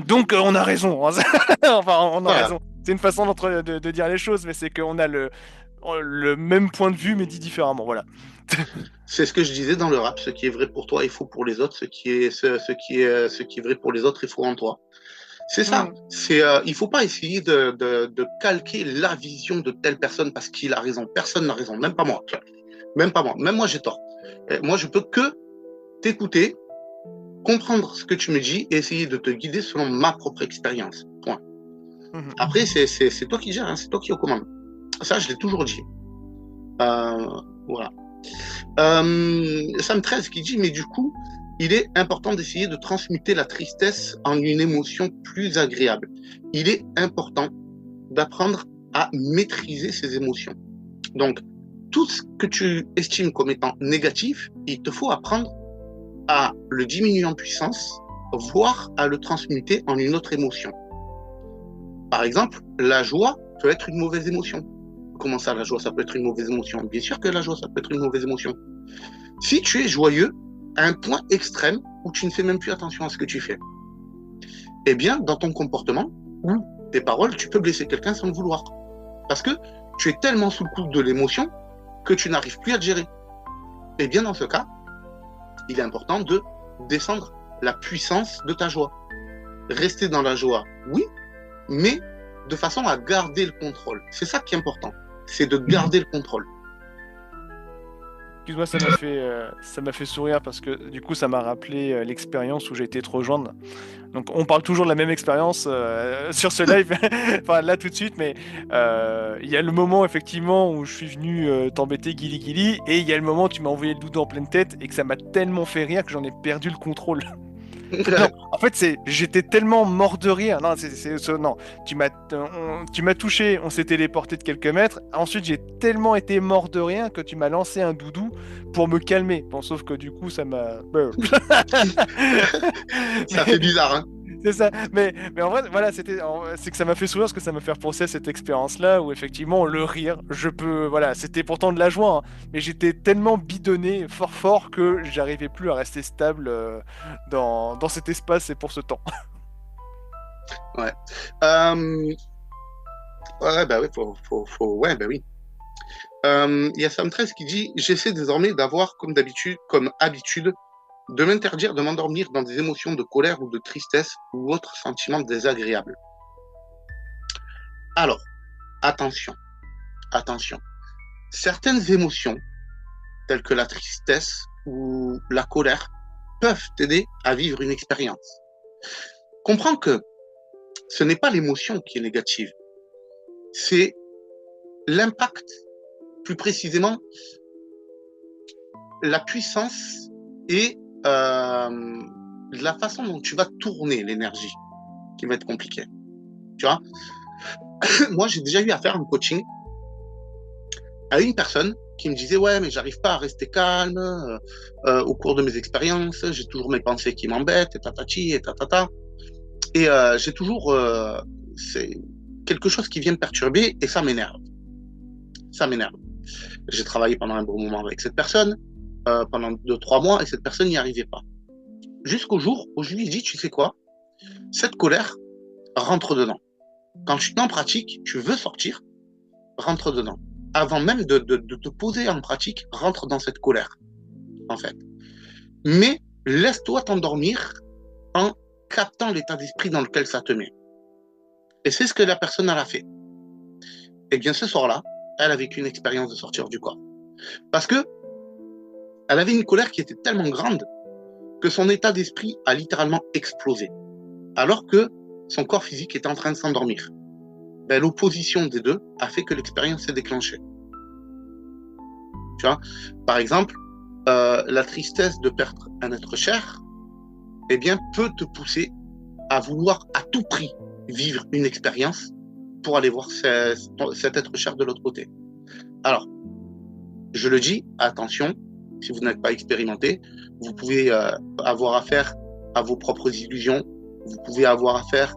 Speaker 3: Donc, on a raison, hein. Enfin, on a
Speaker 2: Voilà.
Speaker 3: raison. C'est une façon de dire les choses, mais c'est qu'on a le même point de vue, mais dit différemment. Voilà.
Speaker 2: C'est ce que je disais dans le rap. Ce qui est vrai pour toi est faux pour les autres. Ce qui est vrai pour les autres est faux en toi. C'est ça.
Speaker 3: Hmm.
Speaker 2: Il faut pas essayer de calquer la vision de telle personne parce qu'il a raison. Personne n'a raison. Même pas moi. Même pas moi. Même moi, j'ai tort. Moi, je peux que t'écouter, comprendre ce que tu me dis et essayer de te guider selon ma propre expérience. Point.
Speaker 3: Mhm.
Speaker 2: Après, c'est toi qui gères, hein, c'est toi qui es aux commandes. Ça, je l'ai toujours dit. Voilà. Sam 13 qui dit, mais du coup, il est important d'essayer de transmuter la tristesse en une émotion plus agréable. Il est important d'apprendre à maîtriser ses émotions. Donc, tout ce que tu estimes comme étant négatif, il te faut apprendre à le diminuer en puissance, voire à le transmuter en une autre émotion. Par exemple, la joie peut être une mauvaise émotion. Comment ça, la joie, ça peut être une mauvaise émotion? Bien sûr que la joie, ça peut être une mauvaise émotion. Si tu es joyeux à un point extrême où tu ne fais même plus attention à ce que tu fais, eh bien, dans ton comportement ou tes paroles, tu peux blesser quelqu'un sans le vouloir. Parce que tu es tellement sous le coup de l'émotion que tu n'arrives plus à te gérer. Eh bien, dans ce cas, il est important de descendre la puissance de ta joie. Rester dans la joie, oui, mais de façon à garder le contrôle. C'est ça qui est important, c'est de garder le contrôle.
Speaker 3: Excuse-moi, ça m'a fait sourire parce que du coup, ça m'a rappelé l'expérience où j'ai été te rejoindre. Donc, on parle toujours de la même expérience sur ce live, enfin là tout de suite, mais il y a le moment effectivement où je suis venu t'embêter guili guili, et il y a le moment où tu m'as envoyé le doudou en pleine tête et que ça m'a tellement fait rire que j'en ai perdu le contrôle. Non, en fait, j'étais tellement mort de rire. Non, non, tu m'as touché, on s'est téléporté de quelques mètres. Ensuite, j'ai tellement été mort de rire que tu m'as lancé un doudou pour me calmer. Bon, sauf que du coup, ça m'a.
Speaker 2: Ça fait bizarre, hein.
Speaker 3: C'est ça. Mais en vrai, voilà, c'est que ça m'a fait sourire parce que ça m'a fait repenser à cette expérience-là où effectivement le rire, voilà, c'était pourtant de la joie, hein, mais j'étais tellement bidonné fort fort que j'arrivais plus à rester stable dans cet espace et pour ce temps.
Speaker 2: Ouais. Euh, ouais, bah oui, ouais, bah oui. Il y a Sam 13 qui dit, j'essaie désormais d'avoir comme habitude, de m'interdire de m'endormir dans des émotions de colère ou de tristesse ou autres sentiments désagréables. Alors, attention, attention. Certaines émotions, telles que la tristesse ou la colère, peuvent t'aider à vivre une expérience. Comprends que ce n'est pas l'émotion qui est négative, c'est l'impact, plus précisément, la puissance et la façon dont tu vas tourner l'énergie qui va être compliquée. Tu vois, moi, j'ai déjà eu à faire un coaching à une personne qui me disait ouais mais j'arrive pas à rester calme au cours de mes expériences, j'ai toujours mes pensées qui m'embêtent et tatati et tatata et j'ai toujours c'est quelque chose qui vient me perturber et ça m'énerve. J'ai travaillé pendant un bon moment avec cette personne pendant 2-3 mois et cette personne n'y arrivait pas. Jusqu'au jour où je lui dis, tu sais quoi, cette colère, rentre dedans. Quand tu es en pratique, tu veux sortir, rentre dedans. Avant même de te poser en pratique, rentre dans cette colère, en fait. Mais laisse-toi t'endormir en captant l'état d'esprit dans lequel ça te met. Et c'est ce que la personne a fait. Et bien ce soir-là, elle a vécu une expérience de sortir du corps. Parce que elle avait une colère qui était tellement grande que son état d'esprit a littéralement explosé. Alors que son corps physique était en train de s'endormir. Ben, l'opposition des deux a fait que l'expérience s'est déclenchée. Tu vois, par exemple, la tristesse de perdre un être cher, eh bien, peut te pousser à vouloir à tout prix vivre une expérience pour aller voir cet être cher de l'autre côté. Alors, je le dis, attention, si vous n'êtes pas expérimenté, vous pouvez avoir affaire à vos propres illusions, vous pouvez avoir affaire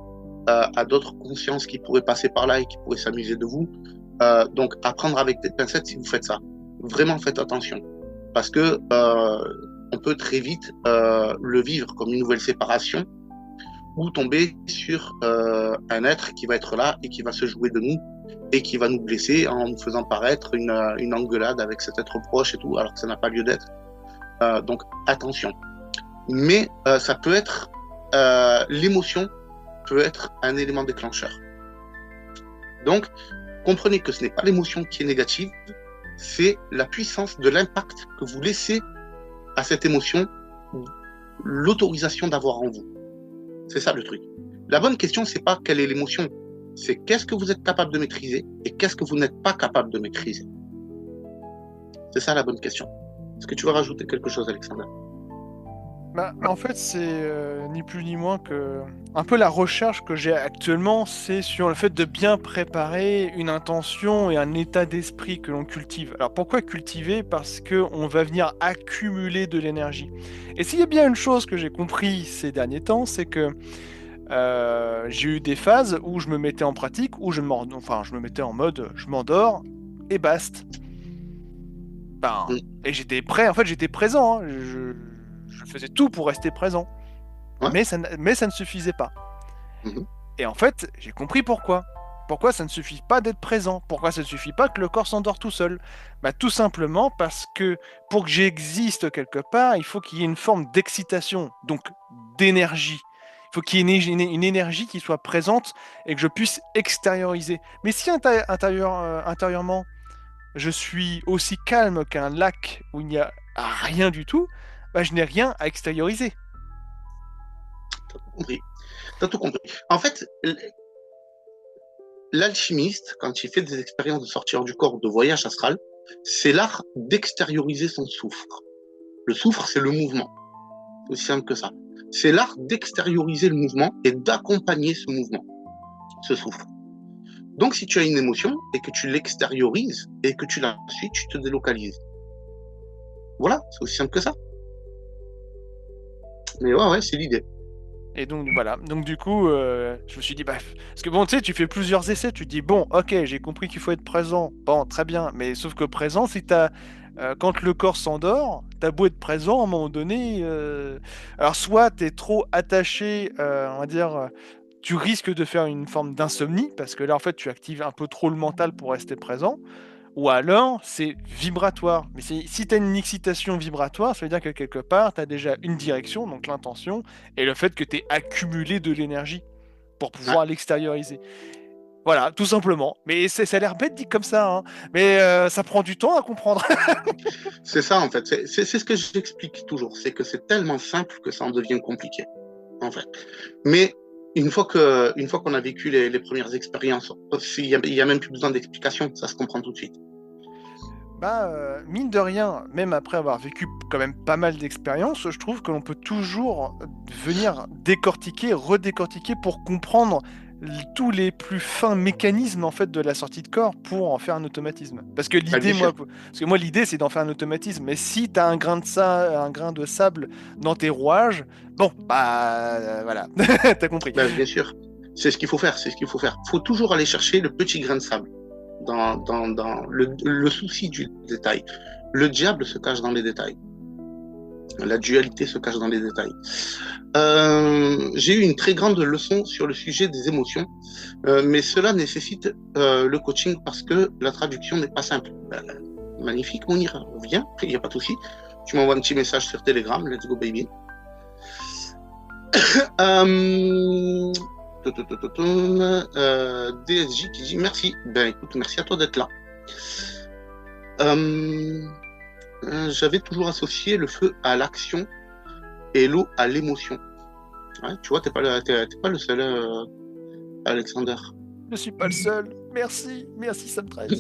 Speaker 2: à d'autres consciences qui pourraient passer par là et qui pourraient s'amuser de vous. Donc, à prendre avec des pincettes si vous faites ça. Vraiment, faites attention. Parce que on peut très vite le vivre comme une nouvelle séparation ou tomber sur un être qui va être là et qui va se jouer de nous et qui va nous blesser en nous faisant paraître une engueulade avec cet être proche et tout, alors que ça n'a pas lieu d'être. Donc, attention. Mais ça peut être... l'émotion peut être un élément déclencheur. Donc, comprenez que ce n'est pas l'émotion qui est négative, c'est la puissance de l'impact que vous laissez à cette émotion, l'autorisation d'avoir en vous. C'est ça le truc. La bonne question, c'est pas quelle est l'émotion, c'est qu'est-ce que vous êtes capable de maîtriser et qu'est-ce que vous n'êtes pas capable de maîtriser. C'est ça la bonne question. Est-ce que tu veux rajouter quelque chose, Alexandre?
Speaker 3: En fait, c'est ni plus ni moins que un peu la recherche que j'ai actuellement, c'est sur le fait de bien préparer une intention et un état d'esprit que l'on cultive. Alors pourquoi cultiver? Parce que on va venir accumuler de l'énergie. Et s'il y a bien une chose que j'ai compris ces derniers temps, c'est que j'ai eu des phases où je me mettais en pratique, où je me mettais en mode je m'endors et basta. Et j'étais prêt, en fait j'étais présent, hein. Je faisais tout pour rester présent.
Speaker 2: Ouais.
Speaker 3: Mais ça ne suffisait pas. Et en fait, j'ai compris pourquoi. Pourquoi ça ne suffit pas d'être présent? Pourquoi ça ne suffit pas que le corps s'endort tout seul? Tout simplement parce que pour que j'existe quelque part, il faut qu'il y ait une forme d'excitation, donc d'énergie. Il faut qu'il y ait une énergie qui soit présente et que je puisse extérioriser. Mais si intérieurement, je suis aussi calme qu'un lac où il n'y a rien du tout, je n'ai rien à extérioriser.
Speaker 2: T'as tout compris. En fait, l'alchimiste, quand il fait des expériences de sortir du corps ou de voyage astral, c'est l'art d'extérioriser son souffre. Le souffre, c'est le mouvement. C'est aussi simple que ça. C'est l'art d'extérioriser le mouvement et d'accompagner ce mouvement, ce souffre. Donc, si tu as une émotion et que tu l'extériorises et que tu la suis, tu te délocalises. Voilà, c'est aussi simple que ça. Mais ouais, c'est l'idée.
Speaker 3: Et donc voilà, donc du coup, je me suis dit, parce que bon, tu sais, tu fais plusieurs essais, tu te dis, bon, ok, j'ai compris qu'il faut être présent, bon, très bien, mais sauf que présent, si quand le corps s'endort, t'as beau être présent, à un moment donné, alors soit t'es trop attaché, on va dire, tu risques de faire une forme d'insomnie, parce que là, en fait, tu actives un peu trop le mental pour rester présent, ou alors, c'est vibratoire. Mais si tu as une excitation vibratoire, ça veut dire que quelque part, tu as déjà une direction, donc l'intention, et le fait que tu aies accumulé de l'énergie pour pouvoir l'extérioriser. Voilà, tout simplement. Mais ça a l'air bête dit comme ça, hein. Mais ça prend du temps à comprendre.
Speaker 2: C'est ça, en fait. C'est ce que j'explique toujours. C'est que c'est tellement simple que ça en devient compliqué, en fait. Mais une fois qu'on a vécu les premières expériences, il y a même plus besoin d'explication, ça se comprend tout de suite.
Speaker 3: Mine de rien, même après avoir vécu quand même pas mal d'expériences, je trouve que l'on peut toujours venir décortiquer, redécortiquer pour comprendre tous les plus fins mécanismes en fait de la sortie de corps pour en faire un automatisme. Parce que moi l'idée c'est d'en faire un automatisme. Mais si tu as un grain de sable dans tes rouages, bon voilà, t'as compris.
Speaker 2: Bien sûr, c'est ce qu'il faut faire. Faut toujours aller chercher le petit grain de sable dans le souci du détail. Le diable se cache dans les détails. La dualité se cache dans les détails. J'ai eu une très grande leçon sur le sujet des émotions, mais cela nécessite le coaching parce que la traduction n'est pas simple. Magnifique, on y revient, il n'y a pas de souci. Tu m'envoies un petit message sur Telegram, let's go baby. DSJ qui dit merci. Ben écoute, merci à toi d'être là. J'avais toujours associé le feu à l'action et l'eau à l'émotion. Ouais, tu vois, t'es pas le seul, Alexander.
Speaker 3: Je suis pas le seul. Merci, ça me traite.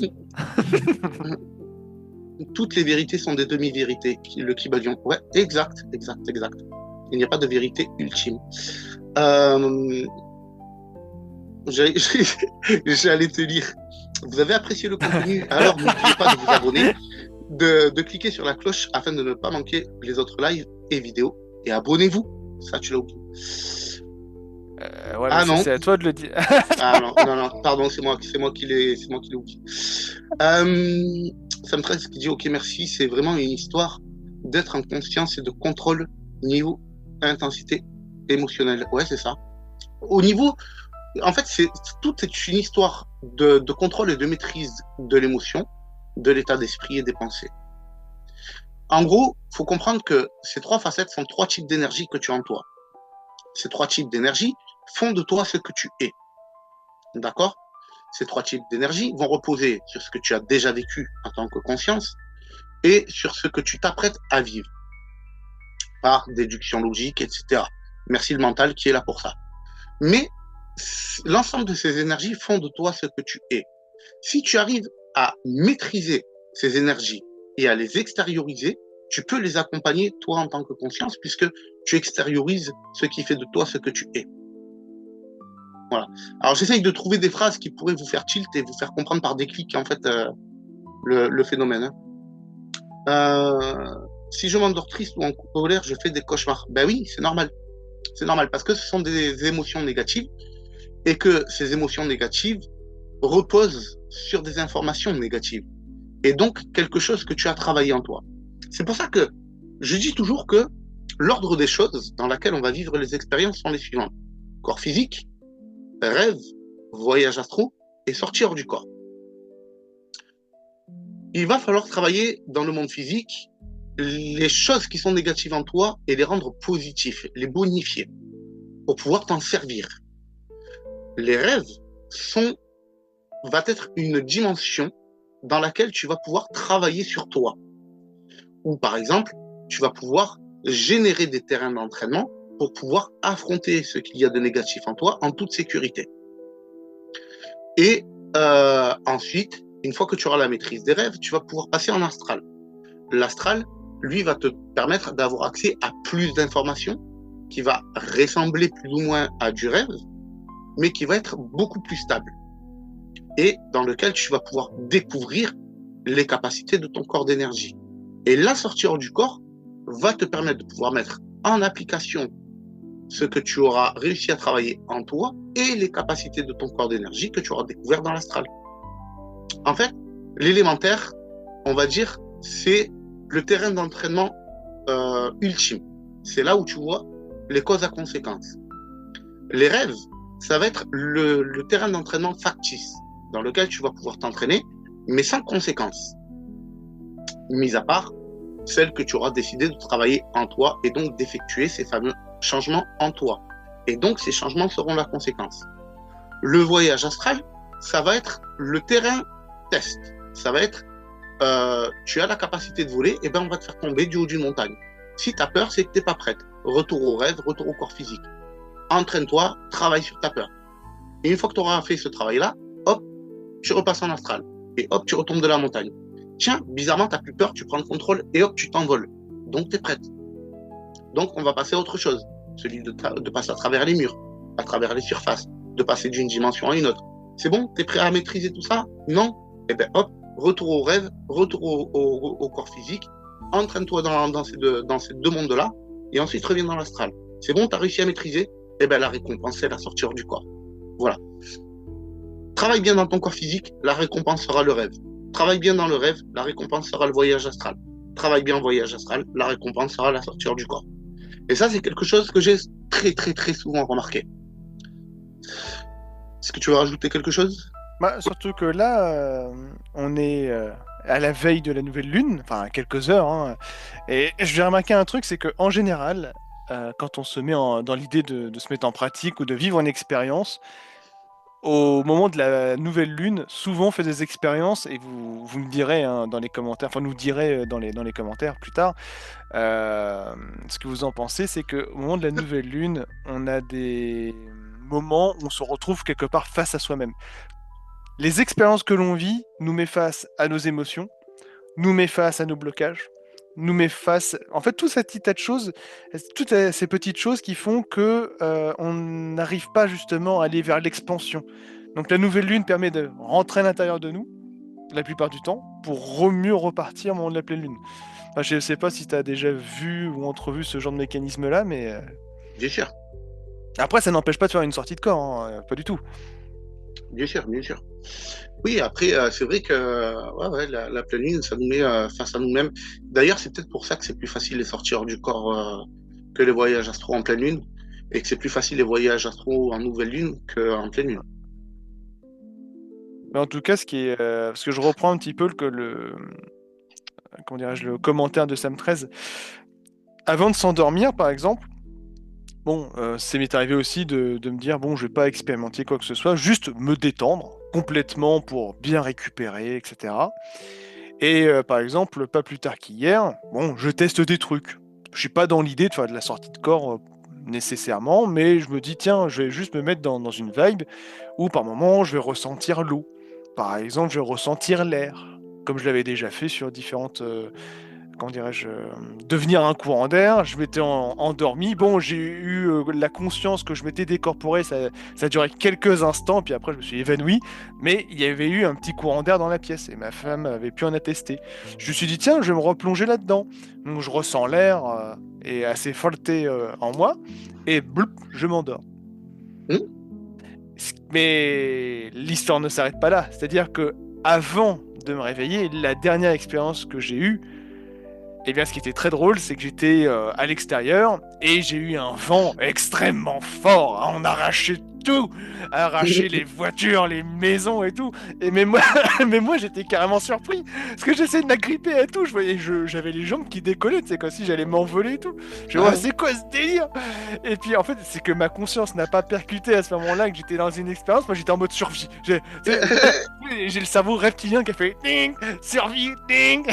Speaker 2: Toutes les vérités sont des demi-vérités. Le Kybalion. Ouais, exact. Il n'y a pas de vérité ultime. J'allais te lire. Vous avez apprécié le contenu, alors n'oubliez pas de vous abonner, de cliquer sur la cloche afin de ne pas manquer les autres lives et vidéos. Et abonnez-vous. Ça, tu l'as oublié.
Speaker 3: Ouais,
Speaker 2: ah non.
Speaker 3: C'est à toi de le dire.
Speaker 2: Ah non, pardon, c'est moi qui l'ai oublié. Sam 13 qui dit ok, merci, c'est vraiment une histoire d'être en conscience et de contrôle niveau intensité émotionnelle. Ouais, c'est ça. Au niveau, en fait, tout est une histoire de contrôle et de maîtrise de l'émotion, de l'état d'esprit et des pensées. En gros, il faut comprendre que ces trois facettes sont trois types d'énergie que tu as en toi. Ces trois types d'énergie font de toi ce que tu es. D'accord ? Ces trois types d'énergie vont reposer sur ce que tu as déjà vécu en tant que conscience et sur ce que tu t'apprêtes à vivre par déduction logique, etc. Merci le mental qui est là pour ça. Mais l'ensemble de ces énergies font de toi ce que tu es. Si tu arrives à maîtriser ces énergies et à les extérioriser, tu peux les accompagner toi en tant que conscience puisque tu extériorises ce qui fait de toi ce que tu es. Voilà. Alors j'essaye de trouver des phrases qui pourraient vous faire tilt et vous faire comprendre par déclic en fait le phénomène. Si je m'endors triste ou en colère, je fais des cauchemars. Ben oui, c'est normal. C'est normal parce que ce sont des émotions négatives et que ces émotions négatives reposent sur des informations négatives et donc quelque chose que tu as travaillé en toi. C'est pour ça que je dis toujours que l'ordre des choses dans laquelle on va vivre les expériences sont les suivantes. Corps physique, rêve, voyage astro et sortir hors du corps. Il va falloir travailler dans le monde physique les choses qui sont négatives en toi et les rendre positifs, les bonifier pour pouvoir t'en servir. Les rêves va être une dimension dans laquelle tu vas pouvoir travailler sur toi. Ou par exemple, tu vas pouvoir générer des terrains d'entraînement pour pouvoir affronter ce qu'il y a de négatif en toi en toute sécurité. Et ensuite, une fois que tu auras la maîtrise des rêves, tu vas pouvoir passer en astral. L'astral, lui, va te permettre d'avoir accès à plus d'informations, qui va ressembler plus ou moins à du rêve, mais qui va être beaucoup plus stable. Et dans lequel tu vas pouvoir découvrir les capacités de ton corps d'énergie. Et la sortie hors du corps va te permettre de pouvoir mettre en application ce que tu auras réussi à travailler en toi et les capacités de ton corps d'énergie que tu auras découvert dans l'astral. En fait, l'élémentaire, on va dire, c'est le terrain d'entraînement ultime. C'est là où tu vois les causes à conséquences. Les rêves, ça va être le terrain d'entraînement factice dans lequel tu vas pouvoir t'entraîner, mais sans conséquences. Mis à part celle que tu auras décidé de travailler en toi et donc d'effectuer ces fameux changements en toi. Et donc, ces changements seront la conséquence. Le voyage astral, ça va être le terrain test. Ça va être, tu as la capacité de voler, et ben on va te faire tomber du haut d'une montagne. Si tu as peur, c'est que tu n'es pas prête. Retour au rêve, retour au corps physique. Entraîne-toi, travaille sur ta peur. Et une fois que tu auras fait ce travail-là, hop, tu repasses en astral. Et hop, tu retombes de la montagne. Tiens, bizarrement, tu n'as plus peur, tu prends le contrôle et hop, tu t'envoles. Donc, tu es prête. Donc, on va passer à autre chose. Celui de passer à travers les murs, à travers les surfaces, de passer d'une dimension à une autre. C'est bon? Tu es prêt à maîtriser tout ça? Non? Eh bien, hop, retour au rêve, retour au corps physique. Entraîne-toi dans ces deux mondes-là et ensuite reviens dans l'astral. C'est bon? Tu as réussi à maîtriser? Eh bien, la récompense, c'est la sortie hors du corps. Voilà. Travaille bien dans ton corps physique, la récompense sera le rêve. Travaille bien dans le rêve, la récompense sera le voyage astral. travaille bien en voyage astral, la récompense sera la sortie hors du corps. Et ça, c'est quelque chose que j'ai très, très, très souvent remarqué. Est-ce que tu veux rajouter quelque chose?
Speaker 3: Bah, surtout que là, on est à la veille de la nouvelle lune, enfin à quelques heures, hein, et je vais remarquer un truc, c'est qu'en général, quand on se met dans l'idée de se mettre en pratique ou de vivre une expérience, au moment de la nouvelle lune, souvent on fait des expériences, et vous me direz hein, dans les commentaires, enfin nous direz dans les commentaires plus tard, ce que vous en pensez, c'est qu'au moment de la nouvelle lune, on a des moments où on se retrouve quelque part face à soi-même. Les expériences que l'on vit nous met face à nos émotions, nous met face à nos blocages, nous met face... En fait, tout ce petit tas de choses, toutes ces petites choses qui font que on n'arrive pas justement à aller vers l'expansion. Donc la nouvelle lune permet de rentrer à l'intérieur de nous, la plupart du temps, pour mieux repartir au moment de la pleine lune. Enfin, je ne sais pas si tu as déjà vu ou entrevu ce genre de mécanisme-là, mais
Speaker 2: Bien sûr,
Speaker 3: après, ça n'empêche pas de faire une sortie de corps, hein, pas du tout.
Speaker 2: bien sûr, bien sûr. Oui, après, c'est vrai que la pleine lune, ça nous met face à nous-mêmes. D'ailleurs, c'est peut-être pour ça que c'est plus facile les sorties hors du corps que les voyages astro en pleine lune, et que c'est plus facile les voyages astro en nouvelle lune qu'en pleine lune.
Speaker 3: Mais en tout cas, ce qui est, parce que je reprends un petit peu comment dirais-je, le commentaire de Sam 13. Avant de s'endormir, par exemple, bon, ça m'est arrivé aussi de me dire, bon, je vais pas expérimenter quoi que ce soit, juste me détendre complètement pour bien récupérer, etc. Et par exemple, pas plus tard qu'hier, bon, je teste des trucs. Je suis pas dans l'idée de faire de la sortie de corps nécessairement, mais je me dis, tiens, je vais juste me mettre dans une vibe où par moment, je vais ressentir l'eau. Par exemple, je vais ressentir l'air, comme je l'avais déjà fait sur différentes... comment dirais-je, devenir un courant d'air. Je m'étais endormi. Bon, j'ai eu la conscience que je m'étais décorporé. Ça a duré quelques instants, puis après, je me suis évanoui. Mais il y avait eu un petit courant d'air dans la pièce, et ma femme avait pu en attester. Je me suis dit, tiens, je vais me replonger là-dedans. Donc, je ressens l'air est assez forté en moi, et bloup, je m'endors.
Speaker 2: Hmm.
Speaker 3: Mais l'histoire ne s'arrête pas là. C'est-à-dire que avant de me réveiller, la dernière expérience que j'ai eue, eh bien, ce qui était très drôle, c'est que j'étais à l'extérieur et j'ai eu un vent extrêmement fort. On arrachait tout, arracher les voitures, les maisons et tout. Mais moi, mais moi, j'étais carrément surpris parce que j'essayais de m'agripper à tout. J'avais les jambes qui décollaient, c'est comme si j'allais m'envoler et tout. Je me dis, c'est quoi ce délire? Et puis en fait, c'est que ma conscience n'a pas percuté à ce moment-là que j'étais dans une expérience. Moi, j'étais en mode survie. J'ai le cerveau reptilien qui a fait ding, survie, ding.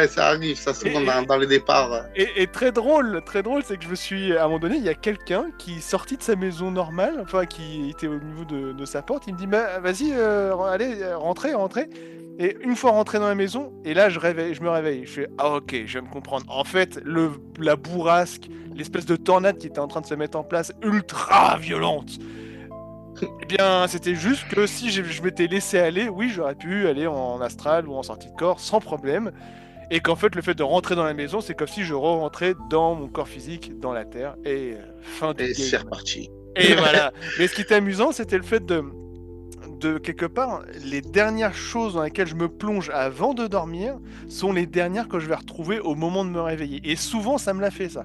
Speaker 2: Ça arrive, ça souvent dans les départs.
Speaker 3: Et très drôle, c'est que je me suis, à un moment donné, il y a quelqu'un qui est sorti de sa maison normale, enfin qui était au niveau de sa porte, il me dit bah, vas-y, allez, rentrez. Et une fois rentré dans la maison, et là je me réveille, je fais ah ok, je viens de comprendre. En fait, la bourrasque, l'espèce de tornade qui était en train de se mettre en place, ultra violente. Eh bien, c'était juste que si je m'étais laissé aller, oui, j'aurais pu aller en astral ou en sortie de corps sans problème. Et qu'en fait, le fait de rentrer dans la maison, c'est comme si je re-rentrais dans mon corps physique, dans la terre, et fin du
Speaker 2: Et
Speaker 3: game.
Speaker 2: c'est reparti.
Speaker 3: Et voilà. Mais ce qui était amusant, c'était le fait de quelque part, les dernières choses dans lesquelles je me plonge avant de dormir sont les dernières que je vais retrouver au moment de me réveiller. Et souvent, ça me l'a fait, ça.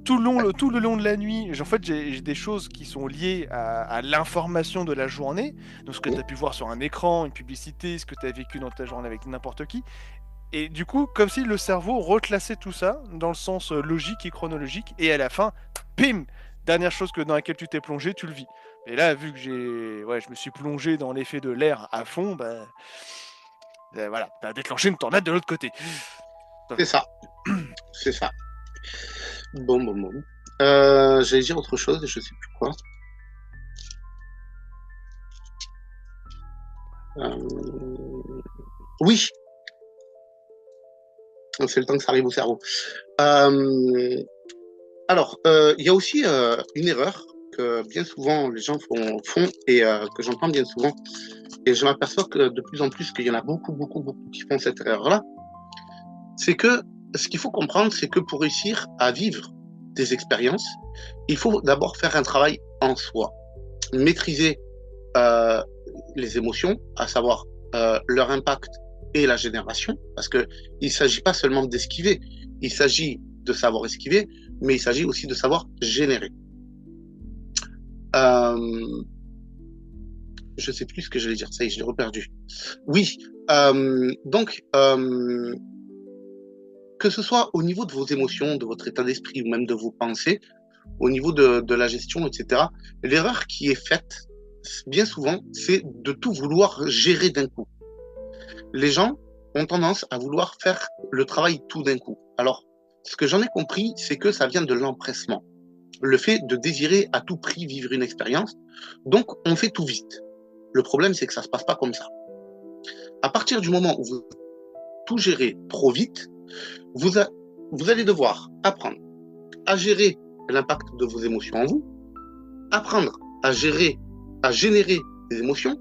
Speaker 3: Tout le long de la nuit, en fait, j'ai des choses qui sont liées à l'information de la journée. Donc, ce que tu as pu voir sur un écran, une publicité, ce que tu as vécu dans ta journée avec n'importe qui. Et du coup, comme si le cerveau reclassait tout ça dans le sens logique et chronologique, et à la fin, bim, dernière chose dans laquelle tu t'es plongé, tu le vis. Et là, vu que je me suis plongé dans l'effet de l'air à fond, voilà, t'as déclenché une tornade de l'autre côté.
Speaker 2: C'est ça. C'est ça. Bon. J'allais dire autre chose et je sais plus quoi. Oui. C'est le temps que ça arrive au cerveau. Alors, il y a aussi une erreur que bien souvent les gens font et que j'entends bien souvent. Et je m'aperçois que de plus en plus qu'il y en a beaucoup qui font cette erreur-là. C'est que ce qu'il faut comprendre, c'est que pour réussir à vivre des expériences, il faut d'abord faire un travail en soi. Maîtriser les émotions, à savoir leur impact et la génération, parce qu'il ne s'agit pas seulement d'esquiver, il s'agit de savoir esquiver, mais il s'agit aussi de savoir générer. Je ne sais plus ce que j'allais dire, ça y est, je l'ai reperdu. Oui, donc, que ce soit au niveau de vos émotions, de votre état d'esprit ou même de vos pensées, au niveau de la gestion, etc., l'erreur qui est faite, bien souvent, c'est de tout vouloir gérer d'un coup. Les gens ont tendance à vouloir faire le travail tout d'un coup. Alors, ce que j'en ai compris, c'est que ça vient de l'empressement. Le fait de désirer à tout prix vivre une expérience. Donc, on fait tout vite. Le problème, c'est que ça ne se passe pas comme ça. À partir du moment où vous tout gérez trop vite, vous allez devoir apprendre à gérer l'impact de vos émotions en vous, apprendre à générer des émotions,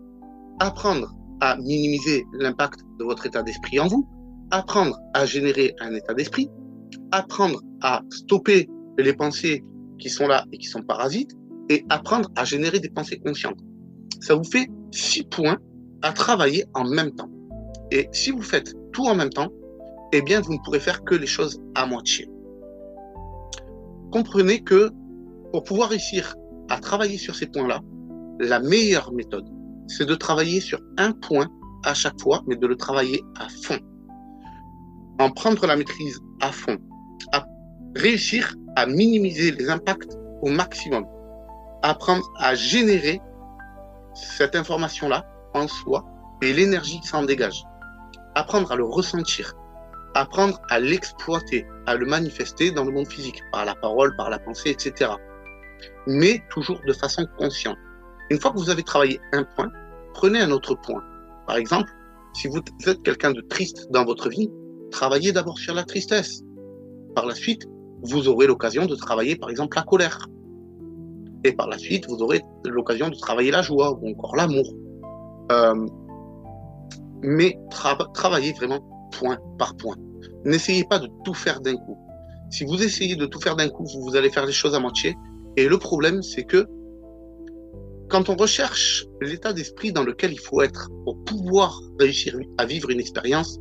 Speaker 2: apprendre à minimiser l'impact de votre état d'esprit en vous, apprendre à générer un état d'esprit, apprendre à stopper les pensées qui sont là et qui sont parasites, et apprendre à générer des pensées conscientes. Ça vous fait 6 points à travailler en même temps. Et si vous faites tout en même temps, eh bien, vous ne pourrez faire que les choses à moitié. Comprenez que pour pouvoir réussir à travailler sur ces points-là, la meilleure méthode, c'est de travailler sur un point à chaque fois, mais de le travailler à fond. En prendre la maîtrise à fond, à réussir à minimiser les impacts au maximum, apprendre à générer cette information-là en soi et l'énergie qui s'en dégage, apprendre à le ressentir, apprendre à l'exploiter, à le manifester dans le monde physique, par la parole, par la pensée, etc. Mais toujours de façon consciente. Une fois que vous avez travaillé un point, prenez un autre point. Par exemple, si vous êtes quelqu'un de triste dans votre vie, travaillez d'abord sur la tristesse. Par la suite, vous aurez l'occasion de travailler, par exemple, la colère. Et par la suite, vous aurez l'occasion de travailler la joie ou encore l'amour. Mais travaillez vraiment point par point. N'essayez pas de tout faire d'un coup. Si vous essayez de tout faire d'un coup, vous allez faire les choses à moitié. Et le problème, c'est que quand on recherche l'état d'esprit dans lequel il faut être pour pouvoir réussir à vivre une expérience,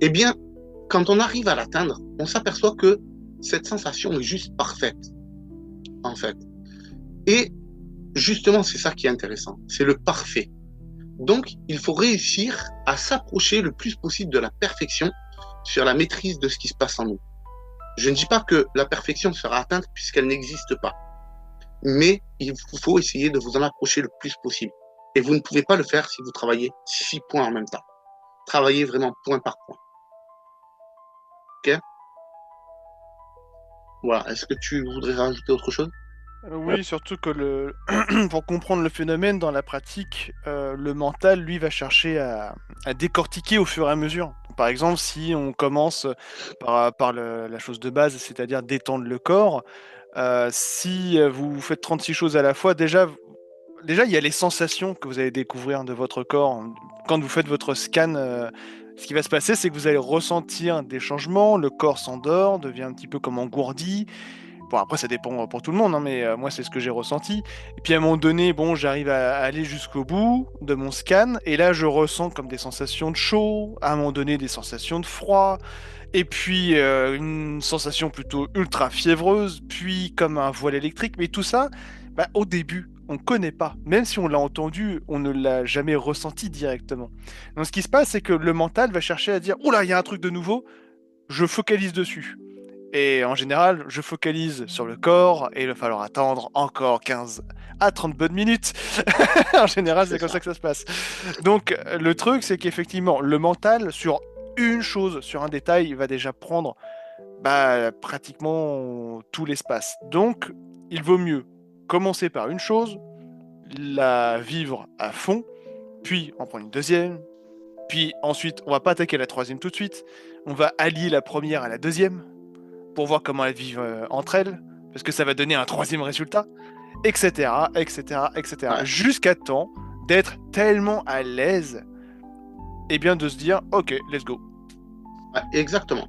Speaker 2: eh bien, quand on arrive à l'atteindre, on s'aperçoit que cette sensation est juste parfaite, en fait. Et justement, c'est ça qui est intéressant, c'est le parfait. Donc, il faut réussir à s'approcher le plus possible de la perfection sur la maîtrise de ce qui se passe en nous. Je ne dis pas que la perfection sera atteinte puisqu'elle n'existe pas. Mais il faut essayer de vous en approcher le plus possible. Et vous ne pouvez pas le faire si vous travaillez 6 points en même temps. Travaillez vraiment point par point. Ok ? Voilà. Est-ce que tu voudrais rajouter autre chose ?
Speaker 3: Oui, surtout que pour comprendre le phénomène dans la pratique, le mental, lui, va chercher à décortiquer au fur et à mesure. Par exemple, si on commence par la chose de base, c'est-à-dire détendre le corps, si vous faites 36 choses à la fois, déjà, il y a les sensations que vous allez découvrir de votre corps. Quand vous faites votre scan, ce qui va se passer, c'est que vous allez ressentir des changements, le corps s'endort, devient un petit peu comme engourdi. Bon, après, ça dépend pour tout le monde, hein, mais moi, c'est ce que j'ai ressenti. Et puis, à un moment donné, bon, j'arrive à aller jusqu'au bout de mon scan, et là, je ressens comme des sensations de chaud, à un moment donné, des sensations de froid, et puis une sensation plutôt ultra fiévreuse, puis comme un voile électrique. Mais tout ça, bah, au début, on ne connaît pas. Même si on l'a entendu, on ne l'a jamais ressenti directement. Donc, ce qui se passe, c'est que le mental va chercher à dire « Oula, il y a un truc de nouveau, je focalise dessus ». Et en général, je focalise sur le corps et il va falloir attendre encore 15 à 30 bonnes minutes. En général, c'est comme ça que ça se passe. Donc, le truc, c'est qu'effectivement, le mental, sur une chose, sur un détail, il va déjà prendre pratiquement tout l'espace. Donc, il vaut mieux commencer par une chose, la vivre à fond, puis en prendre une deuxième, puis ensuite, on va pas attaquer la troisième tout de suite, on va allier la première à la deuxième, pour voir comment elles vivent entre elles, parce que ça va donner un troisième résultat, etc., etc., etc.,
Speaker 2: Ouais.
Speaker 3: jusqu'à temps d'être tellement à l'aise, et bien de se dire, ok, let's go.
Speaker 2: Ouais, exactement.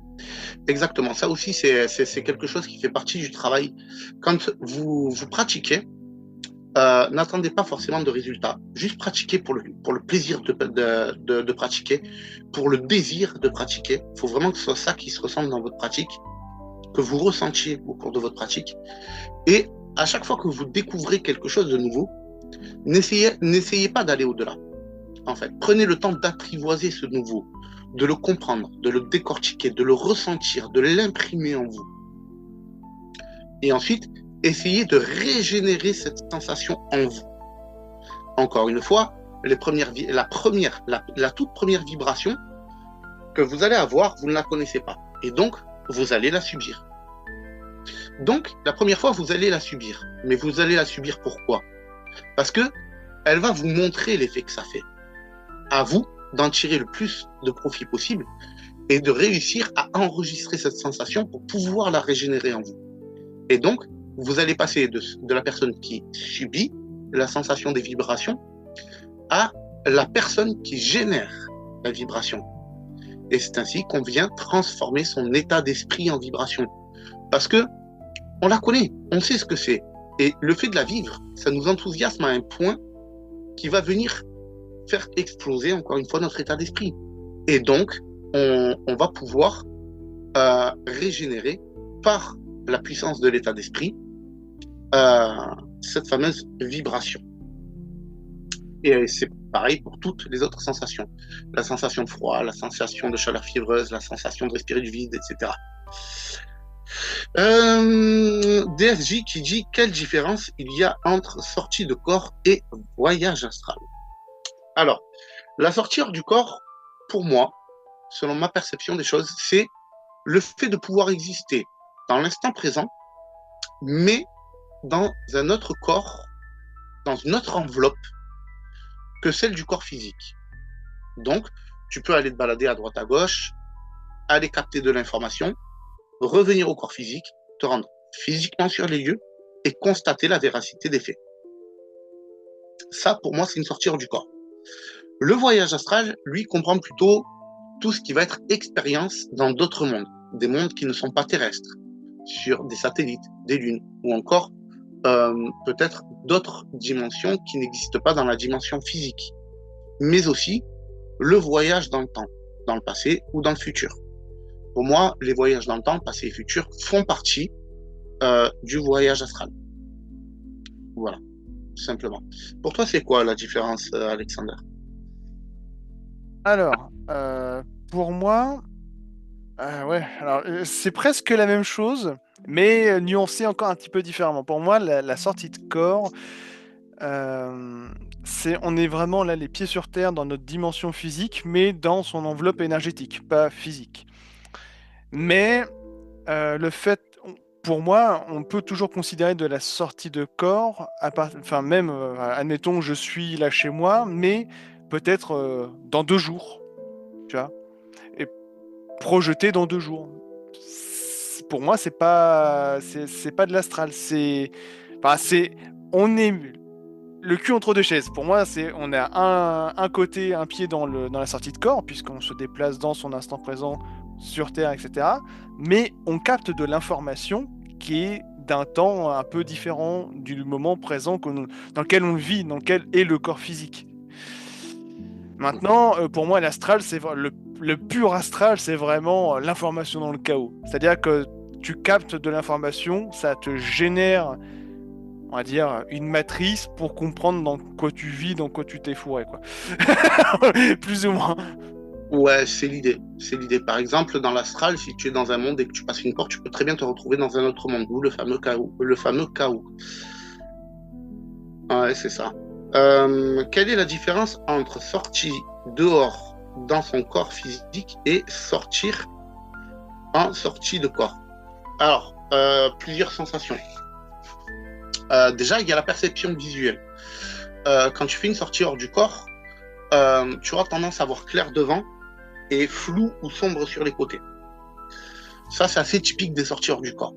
Speaker 2: Exactement. Ça aussi, c'est quelque chose qui fait partie du travail. Quand vous pratiquez, n'attendez pas forcément de résultats. Juste pratiquez pour le plaisir de pratiquer, pour le désir de pratiquer. Il faut vraiment que ce soit ça qui se ressente dans votre pratique, que vous ressentiez au cours de votre pratique. Et à chaque fois que vous découvrez quelque chose de nouveau, n'essayez pas d'aller au-delà. En fait, prenez le temps d'apprivoiser ce nouveau, de le comprendre, de le décortiquer, de le ressentir, de l'imprimer en vous. Et ensuite, essayez de régénérer cette sensation en vous. Encore une fois, la toute première vibration que vous allez avoir, vous ne la connaissez pas. Et donc, vous allez la subir. Donc, la première fois, vous allez la subir. Mais vous allez la subir pourquoi? Parce que elle va vous montrer l'effet que ça fait. À vous d'en tirer le plus de profit possible et de réussir à enregistrer cette sensation pour pouvoir la régénérer en vous. Et donc, vous allez passer de la personne qui subit la sensation des vibrations à la personne qui génère la vibration. Et c'est ainsi qu'on vient transformer son état d'esprit en vibration. Parce que on la connaît, on sait ce que c'est. Et le fait de la vivre, ça nous enthousiasme à un point qui va venir faire exploser encore une fois notre état d'esprit. Et donc, on va pouvoir régénérer par la puissance de l'état d'esprit cette fameuse vibration. Et c'est pareil pour toutes les autres sensations. La sensation de froid, la sensation de chaleur fiévreuse, la sensation de respirer du vide, etc. DSJ qui dit quelle différence il y a entre sortie de corps et voyage astral. Alors, la sortie hors du corps, pour moi, selon ma perception des choses, c'est le fait de pouvoir exister dans l'instant présent, mais dans un autre corps, dans une autre enveloppe que celle du corps physique. Donc, tu peux aller te balader à droite à gauche, aller capter de l'information, revenir au corps physique, te rendre physiquement sur les lieux et constater la véracité des faits. Ça, pour moi, c'est une sortie hors du corps. Le voyage astral, lui, comprend plutôt tout ce qui va être expérience dans d'autres mondes, des mondes qui ne sont pas terrestres, sur des satellites, des lunes, ou encore peut-être d'autres dimensions qui n'existent pas dans la dimension physique, mais aussi le voyage dans le temps, dans le passé ou dans le futur. Pour moi, les voyages dans le temps, passé et futur, font partie du voyage astral. Voilà, tout simplement. Pour toi, c'est quoi la différence, Alexander?
Speaker 3: Alors, pour moi, ouais, alors c'est presque la même chose, mais nuancé encore un petit peu différemment. Pour moi, la sortie de corps, on est vraiment là les pieds sur terre dans notre dimension physique, mais dans son enveloppe énergétique, pas physique. Mais le fait, pour moi, on peut toujours considérer de la sortie de corps, enfin même, admettons, je suis là chez moi, mais peut-être dans 2 jours, tu vois, et projeté dans 2 jours. Pour moi, c'est pas de l'astral, on est le cul entre 2 chaises. Pour moi, on a un côté, un pied dans la sortie de corps, puisqu'on se déplace dans son instant présent sur Terre, etc. Mais on capte de l'information qui est d'un temps un peu différent du moment présent dans lequel on vit, dans lequel est le corps physique. Maintenant, pour moi, l'astral, c'est le pur astral, c'est vraiment l'information dans le chaos. C'est-à-dire que tu captes de l'information, ça te génère, on va dire, une matrice pour comprendre dans quoi tu vis, dans quoi tu t'es fourré, quoi. Plus ou moins.
Speaker 2: Ouais, c'est l'idée. C'est l'idée. Par exemple, dans l'astral, si tu es dans un monde et que tu passes une porte, tu peux très bien te retrouver dans un autre monde, ou le fameux chaos. Ouais, c'est ça. Quelle est la différence entre sortie dehors dans son corps physique et sortir en sortie de corps? Alors, plusieurs sensations. Déjà, il y a la perception visuelle. Quand tu fais une sortie hors du corps, tu auras tendance à voir clair devant et flou ou sombre sur les côtés. Ça, c'est assez typique des sorties hors du corps.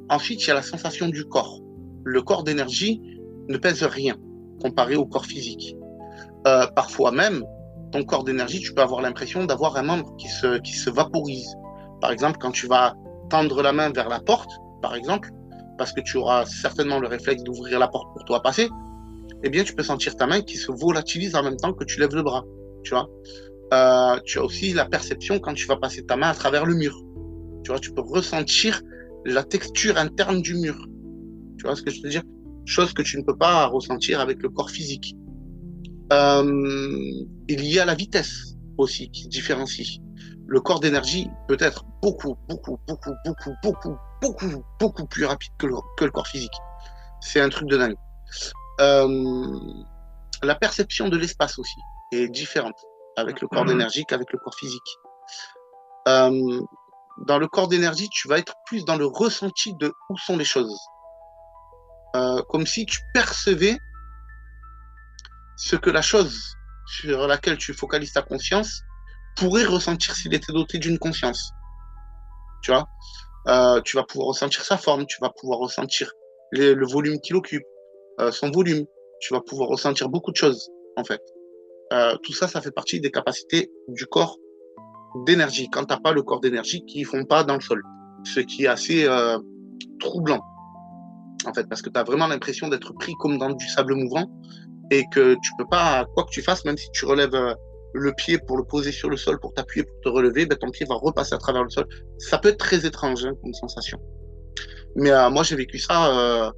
Speaker 2: Ensuite, il y a la sensation du corps. Le corps d'énergie ne pèse rien comparé au corps physique. Parfois même, ton corps d'énergie, tu peux avoir l'impression d'avoir un membre qui se vaporise. Par exemple, quand tu vas tendre la main vers la porte, par exemple, parce que tu auras certainement le réflexe d'ouvrir la porte pour toi passer, eh bien, tu peux sentir ta main qui se volatilise en même temps que tu lèves le bras, tu vois. Tu as aussi la perception quand tu vas passer ta main à travers le mur. Tu vois, tu peux ressentir la texture interne du mur. Tu vois ce que je veux dire? Chose que tu ne peux pas ressentir avec le corps physique. Il y a la vitesse aussi qui se différencie. Le corps d'énergie peut être beaucoup plus rapide que le corps physique. C'est un truc de dingue. La perception de l'espace aussi est différente avec le corps d'énergie qu'avec le corps physique. Dans le corps d'énergie, tu vas être plus dans le ressenti de où sont les choses. Comme si tu percevais ce que la chose sur laquelle tu focalises ta conscience pourrait ressentir s'il était doté d'une conscience. Tu vois, tu vas pouvoir ressentir sa forme, tu vas pouvoir ressentir le volume qu'il occupe, son volume. Tu vas pouvoir ressentir beaucoup de choses, en fait. Tout ça, ça fait partie des capacités du corps d'énergie. Quand tu n'as pas le corps d'énergie qui ne fond pas dans le sol. Ce qui est assez troublant, en fait, parce que tu as vraiment l'impression d'être pris comme dans du sable mouvant et que tu peux pas, quoi que tu fasses, même si tu relèves le pied pour le poser sur le sol, pour t'appuyer, pour te relever, ben, ton pied va repasser à travers le sol. Ça peut être très étrange hein, comme sensation. Mais moi, j'ai vécu ça...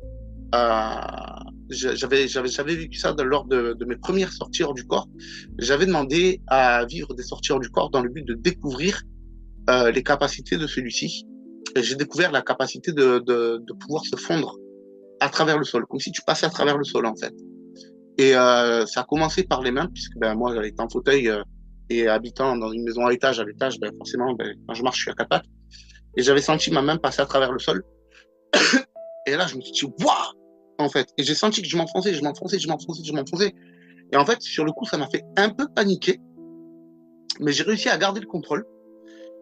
Speaker 2: j'avais vécu ça lors de mes premières sorties hors du corps. J'avais demandé à vivre des sorties hors du corps dans le but de découvrir les capacités de celui-ci. Et j'ai découvert la capacité de pouvoir se fondre à travers le sol, comme si tu passais à travers le sol en fait. Et ça a commencé par les mains, puisque ben, moi, étant en fauteuil et habitant dans une maison à l'étage, ben, forcément, ben, quand je marche, je suis à quatre pattes. Et j'avais senti ma main passer à travers le sol. Et là, je me suis dit, waouh! En fait. Et j'ai senti que je m'enfonçais. Et en fait, sur le coup, ça m'a fait un peu paniquer. Mais j'ai réussi à garder le contrôle.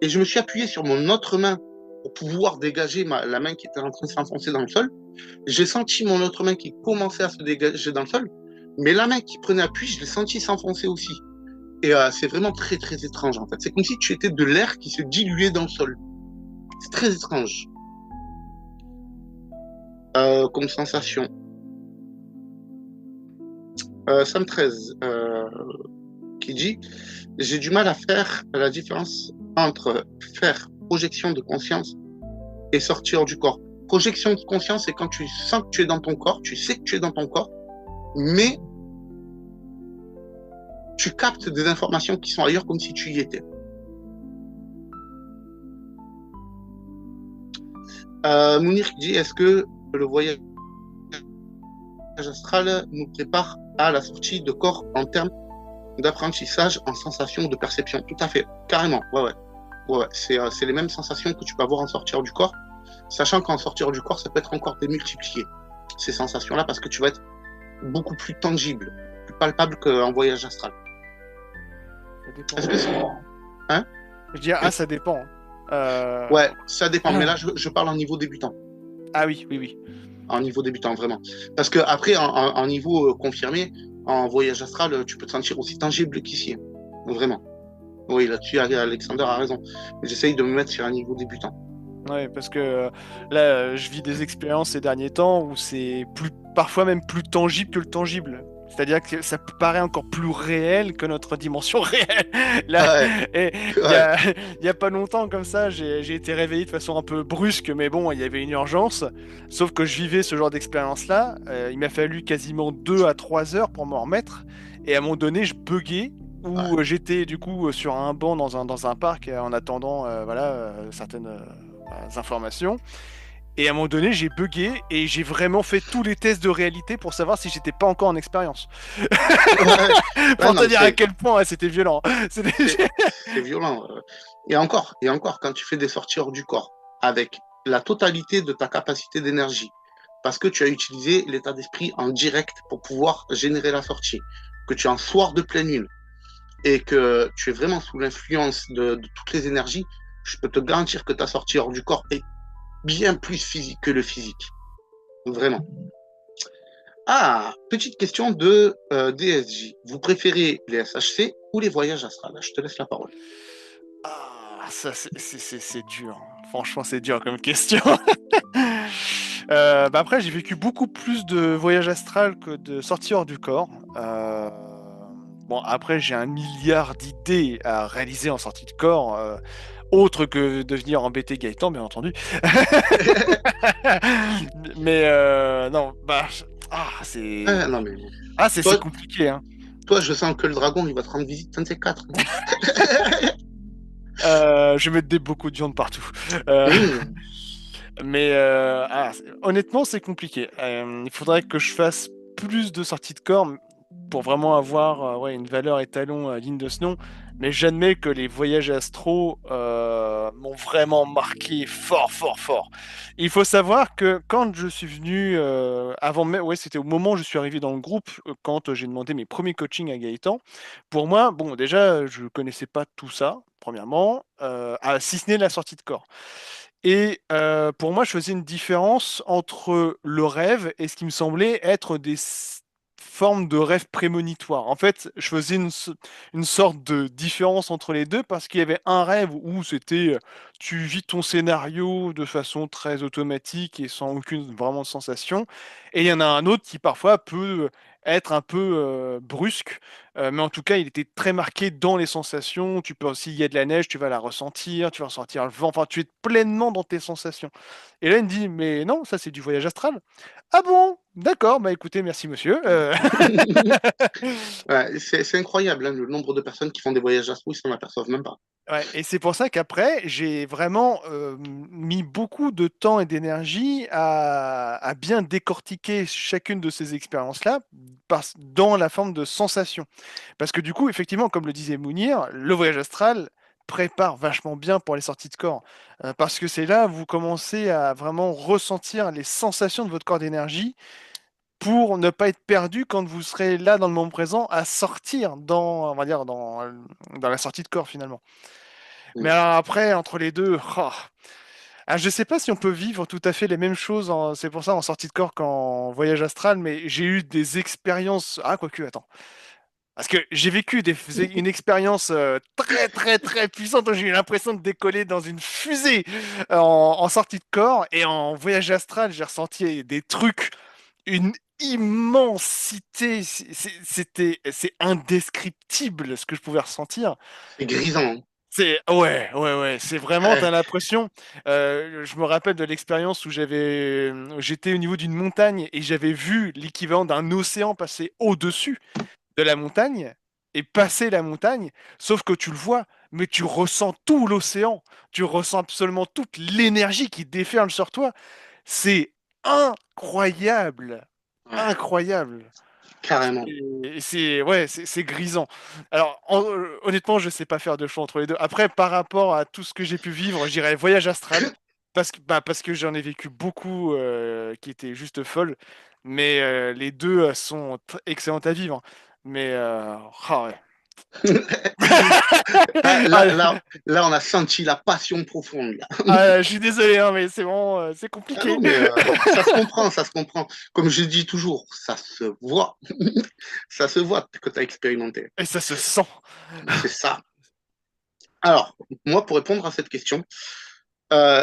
Speaker 2: Et je me suis appuyé sur mon autre main pour pouvoir dégager la main qui était en train de s'enfoncer dans le sol. J'ai senti mon autre main qui commençait à se dégager dans le sol. Mais la main qui prenait appui, je l'ai senti s'enfoncer aussi. Et c'est vraiment très, très étrange, en fait. C'est comme si tu étais de l'air qui se diluait dans le sol. C'est très étrange. Comme sensation. Sam 13 qui dit « J'ai du mal à faire la différence entre faire projection de conscience et sortir du corps. » Projection de conscience, c'est quand tu sens que tu es dans ton corps, tu sais que tu es dans ton corps, mais tu captes des informations qui sont ailleurs comme si tu y étais. Mounir qui dit « Est-ce que le voyage astral nous prépare à la sortie de corps en termes d'apprentissage, en sensation, de perception ?» Tout à fait, carrément, ouais. C'est les mêmes sensations que tu peux avoir en sortir du corps, sachant qu'en sortir du corps, ça peut être encore démultiplié, ces sensations-là, parce que tu vas être beaucoup plus tangible, plus palpable qu'en voyage astral.
Speaker 3: Ça dépend.
Speaker 2: Est-ce que c'est... Hein?
Speaker 3: Je dis, ça dépend.
Speaker 2: Ouais, ça dépend, mais là, je parle en niveau débutant.
Speaker 3: Ah oui.
Speaker 2: En niveau débutant, vraiment. Parce que après, en niveau confirmé, en voyage astral, tu peux te sentir aussi tangible qu'ici. Vraiment. Oui, là-dessus, Alexander a raison. J'essaye de me mettre sur un niveau débutant.
Speaker 3: Ouais, parce que là, je vis des expériences ces derniers temps où c'est parfois même plus tangible que le tangible. C'est-à-dire que ça paraît encore plus réel que notre dimension réelle. Là,
Speaker 2: Ouais.
Speaker 3: Il y a pas longtemps, comme ça, j'ai été réveillé de façon un peu brusque, mais bon, il y avait une urgence. Sauf que je vivais ce genre d'expérience-là. Il m'a fallu quasiment 2 à 3 heures pour m'en remettre. Et à un moment donné, je buguais, où j'étais du coup sur un banc dans un parc en attendant certaines informations. Et à un moment donné, j'ai bugué et j'ai vraiment fait tous les tests de réalité pour savoir si j'étais pas encore en expérience. Pour te dire à quel point c'était violent.
Speaker 2: C'est violent. Et encore, quand tu fais des sorties hors du corps, avec la totalité de ta capacité d'énergie, parce que tu as utilisé l'état d'esprit en direct pour pouvoir générer la sortie, que tu es en soir de pleine lune, et que tu es vraiment sous l'influence de toutes les énergies, je peux te garantir que ta sortie hors du corps est bien plus physique que le physique. Vraiment. Ah, petite question de DSJ. Vous préférez les SHC ou les voyages astrales? Je te laisse la parole.
Speaker 3: Ah, ça c'est dur. Franchement, c'est dur comme question. Après, j'ai vécu beaucoup plus de voyages astral que de sorties hors du corps. Euh, Bon, après, j'ai un milliard d'idées à réaliser en sortie de corps, autre que de venir embêter Gaëtan, bien entendu. Mais non,
Speaker 2: Ah, non, mais
Speaker 3: c'est
Speaker 2: toi,
Speaker 3: compliqué, hein.
Speaker 2: toi, je sens que le dragon, il va te rendre visite un de ces quatre.
Speaker 3: Je vais mettre beaucoup de viande partout. Euh,
Speaker 2: Hum,
Speaker 3: Honnêtement, c'est compliqué. Il faudrait que je fasse plus de sorties de corps pour vraiment avoir ouais, une valeur étalon digne de ce nom. Mais j'admets que les voyages astro m'ont vraiment marqué fort, fort, fort. Il faut savoir que quand je suis venu, avant même, ouais, c'était au moment où je suis arrivé dans le groupe, quand j'ai demandé mes premiers coachings à Gaëtan. Pour moi, bon, déjà, je connaissais pas tout ça, premièrement, si ce n'est la sortie de corps. Et pour moi, je faisais une différence entre le rêve et ce qui me semblait être formes de rêve prémonitoire. En fait, je faisais une sorte de différence entre les deux parce qu'il y avait un rêve où c'était tu vis ton scénario de façon très automatique et sans aucune vraiment sensation. Et il y en a un autre qui parfois peut être un peu brusque, mais en tout cas, il était très marqué dans les sensations. Tu peux, s'il y a de la neige, tu vas la ressentir, tu vas ressentir le vent, enfin, tu es pleinement dans tes sensations. Et là, il me dit, mais non, ça, c'est du voyage astral. Ah bon? D'accord, bah écoutez, merci monsieur.
Speaker 2: ouais, c'est incroyable, hein, le nombre de personnes qui font des voyages astro, ils s'en aperçoivent même pas.
Speaker 3: Ouais, et c'est pour ça qu'après, j'ai vraiment mis beaucoup de temps et d'énergie à bien décortiquer chacune de ces expériences-là dans la forme de sensation. Parce que du coup, effectivement, comme le disait Mounir, le voyage astral prépare vachement bien pour les sorties de corps. Parce que c'est là où vous commencez à vraiment ressentir les sensations de votre corps d'énergie pour ne pas être perdu quand vous serez là dans le moment présent à sortir dans, on va dire, dans la sortie de corps finalement. Mais
Speaker 2: Mm.
Speaker 3: alors après, entre les deux, je ne sais pas si on peut vivre tout à fait les mêmes choses, c'est pour ça, en sortie de corps qu'en voyage astral, mais j'ai eu des expériences. Ah, quoique, attends. Parce que j'ai vécu une expérience très, très, très puissante où j'ai eu l'impression de décoller dans une fusée en sortie de corps. Et en voyage astral, j'ai ressenti des trucs, une immensité. C'est indescriptible ce que je pouvais ressentir.
Speaker 2: C'est grisant.
Speaker 3: C'est ouais, ouais, ouais. C'est vraiment,
Speaker 2: Hein.
Speaker 3: t'as l'impression. Je me rappelle de l'expérience où j'étais au niveau d'une montagne et j'avais vu l'équivalent d'un océan passer au-dessus de la montagne et passer la montagne. Sauf que tu le vois, mais tu ressens tout l'océan. Tu ressens absolument toute l'énergie qui déferle sur toi. C'est incroyable,
Speaker 2: Ouais,
Speaker 3: incroyable.
Speaker 2: carrément.
Speaker 3: Ouais, c'est grisant. Alors, honnêtement, je sais pas faire de choix entre les deux. Après, par rapport à tout ce que j'ai pu vivre, je dirais voyage astral, parce que j'en ai vécu beaucoup qui étaient juste folles. Mais les deux sont excellentes à vivre. Mais, ah ouais.
Speaker 2: Ah,
Speaker 3: Ah,
Speaker 2: là, on a senti la passion profonde. Là.
Speaker 3: je suis désolé, hein, mais c'est bon, c'est
Speaker 2: Ah
Speaker 3: compliqué.
Speaker 2: non, mais ça se comprend, ça se comprend. Comme je dis toujours, ça se voit. Ça se voit que tu as expérimenté.
Speaker 3: Et ça se sent.
Speaker 2: C'est ça. Alors, moi, pour répondre à cette question,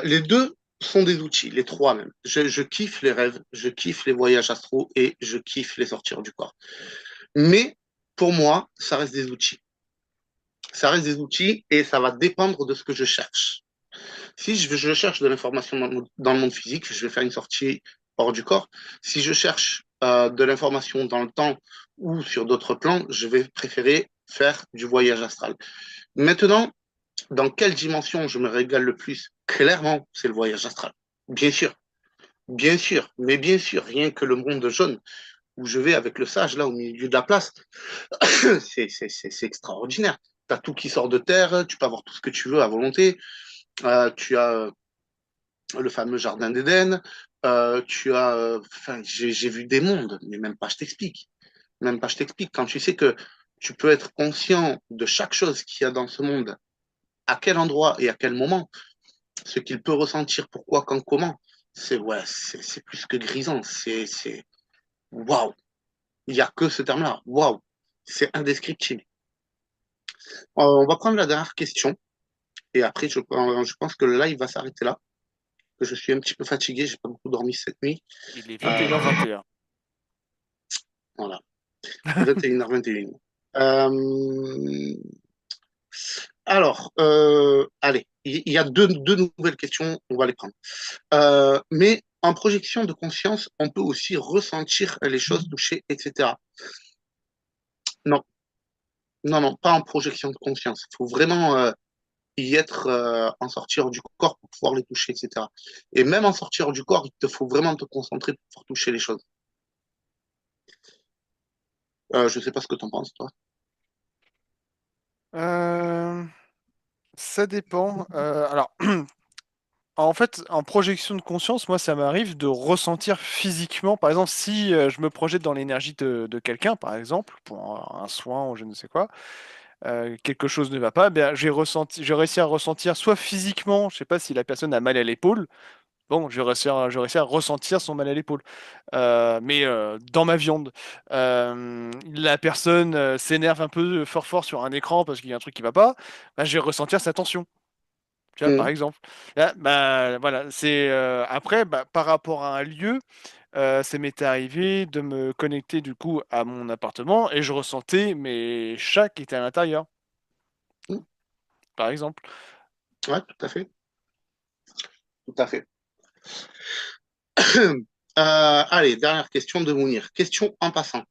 Speaker 2: les deux sont des outils, les trois même. Je kiffe les rêves, je kiffe les voyages astro et je kiffe les sortir du corps. Mais pour moi, ça reste des outils. Ça reste des outils et ça va dépendre de ce que je cherche. Si je cherche de l'information dans le monde physique, je vais faire une sortie hors du corps. Si je cherche de l'information dans le temps ou sur d'autres plans, je vais préférer faire du voyage astral. Maintenant, dans quelle dimension je me régale le plus? Clairement, c'est le voyage astral. Bien sûr, mais bien sûr, rien que le monde jaune où je vais avec le sage là au milieu de la place, c'est extraordinaire. Tu as tout qui sort de terre, tu peux avoir tout ce que tu veux à volonté. Tu as le fameux jardin d'Éden, j'ai vu des mondes, mais même pas je t'explique. Même pas je t'explique. Quand tu sais que tu peux être conscient de chaque chose qu'il y a dans ce monde, à quel endroit et à quel moment, ce qu'il peut ressentir, pourquoi, quand, comment, c'est plus que grisant. C'est waouh. Il n'y a que ce terme-là. Waouh. C'est indescriptible. On va prendre la dernière question et après, je pense que le live va s'arrêter là. que je suis un petit peu fatigué, j'ai pas beaucoup dormi cette nuit.
Speaker 3: Il est
Speaker 2: Euh,
Speaker 3: 21h21.
Speaker 2: voilà, 21h21. Euh, alors, allez, il y a deux nouvelles questions, on va les prendre. Mais en projection de conscience, on peut aussi ressentir les choses, toucher, etc. Non, non, non, pas en projection de conscience. Il faut vraiment y être en sortir du corps pour pouvoir les toucher, etc. Et même en sortir du corps, il te faut vraiment te concentrer pour pouvoir toucher les choses. Je sais pas ce que tu en penses, toi.
Speaker 3: Euh, Ça dépend. Alors, en fait, en projection de conscience, moi, ça m'arrive de ressentir physiquement. Par exemple, si je me projette dans l'énergie de quelqu'un, par exemple, pour un soin ou je ne sais quoi, quelque chose ne va pas, ben, j'ai réussi à ressentir soit physiquement, je sais pas si la personne a mal à l'épaule. Bon, j'ai réussi à ressentir son mal à l'épaule. Mais dans ma viande, la personne s'énerve un peu fort fort sur un écran parce qu'il y a un truc qui va pas, bah, je vais ressentir sa tension. Tu vois, par
Speaker 2: Mhm.
Speaker 3: exemple. Là, bah, voilà, c'est après, bah, par rapport à un lieu, ça m'était arrivé de me connecter du coup à mon appartement et je ressentais mes chats qui étaient à l'intérieur,
Speaker 2: Mhm.
Speaker 3: par exemple.
Speaker 2: Ouais, tout à fait. Tout à fait. Allez, dernière question de Mounir. Question en passant.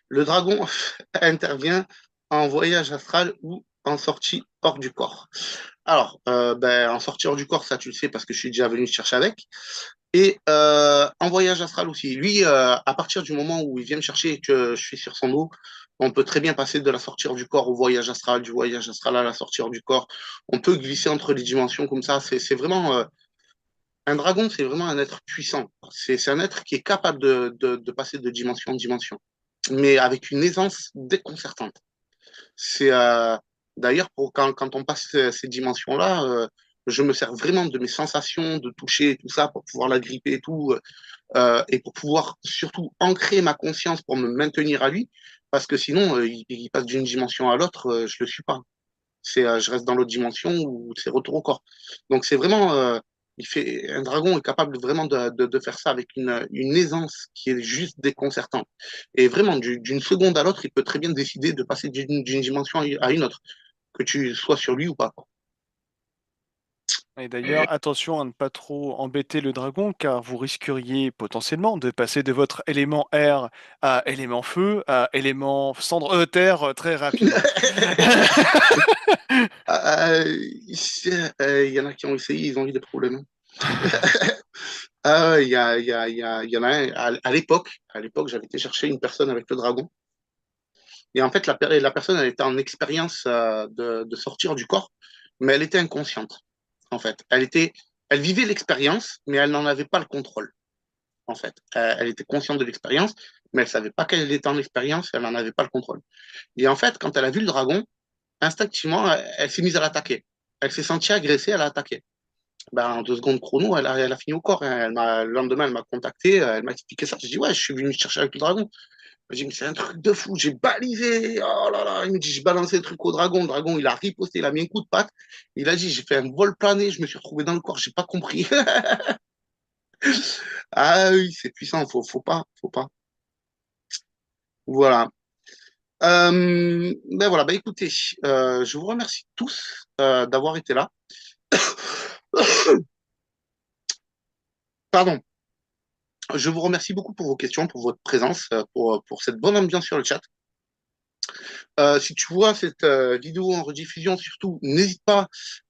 Speaker 2: Le dragon intervient en voyage astral ou en sortie hors du corps? Alors, ben, en sortie hors du corps, ça tu le sais parce que je suis déjà venu te chercher avec. Et en voyage astral aussi. Lui, à partir du moment où il vient me chercher et que je suis sur son dos, on peut très bien passer de la sortie hors du corps au voyage astral, du voyage astral à la sortie hors du corps. On peut glisser entre les dimensions comme ça. C'est vraiment un dragon, c'est vraiment un être puissant. C'est un être qui est capable de passer de dimension en dimension, mais avec une aisance déconcertante. C'est d'ailleurs pour quand on passe ces dimensions-là, je me sers vraiment de mes sensations, de toucher et tout ça pour pouvoir la gripper et tout, et pour pouvoir surtout ancrer ma conscience pour me maintenir à lui, parce que sinon, il passe d'une dimension à l'autre, je le suis pas. Je reste dans l'autre dimension ou c'est retour au corps. Donc c'est vraiment, un dragon est capable vraiment de faire ça avec une aisance qui est juste déconcertante. Et vraiment, d'une seconde à l'autre, il peut très bien décider de passer d'une dimension à une autre, que tu sois sur lui ou pas.
Speaker 3: Et d'ailleurs, attention à ne pas trop embêter le dragon, car vous risqueriez potentiellement de passer de votre élément air à élément feu à élément cendre terre très rapidement.
Speaker 2: Il y en a qui ont essayé, ils ont eu des problèmes. Il y en a un, à l'époque, j'avais été chercher une personne avec le dragon. Et en fait, la personne, elle était en expérience de sortir du corps, mais elle était inconsciente, en fait. Elle vivait l'expérience, mais elle n'en avait pas le contrôle, en fait. Elle était consciente de l'expérience, mais elle savait pas qu'elle était en expérience, elle n'en avait pas le contrôle. Et en fait, quand elle a vu le dragon, instinctivement, elle s'est mise à l'attaquer. Elle s'est sentie agressée, elle a attaqué. Ben, en 2 secondes chrono, elle a fini au corps, hein. Le lendemain, elle m'a contacté, elle m'a expliqué ça. J'ai dit, ouais, je suis venu chercher avec le dragon. Je dit, mais c'est un truc de fou, j'ai balisé. Oh là là, il me dit, j'ai balancé le truc au dragon. Le dragon, il a riposté, il a mis un coup de patte. Il a dit, j'ai fait un vol plané, je me suis retrouvé dans le corps, j'ai pas compris. Ah oui, c'est puissant, faut pas, faut pas. Voilà. Ben voilà, ben écoutez, je vous remercie tous d'avoir été là. Pardon. Je vous remercie beaucoup pour vos questions, pour votre présence, pour cette bonne ambiance sur le chat. Si tu vois cette vidéo en rediffusion, surtout, n'hésite pas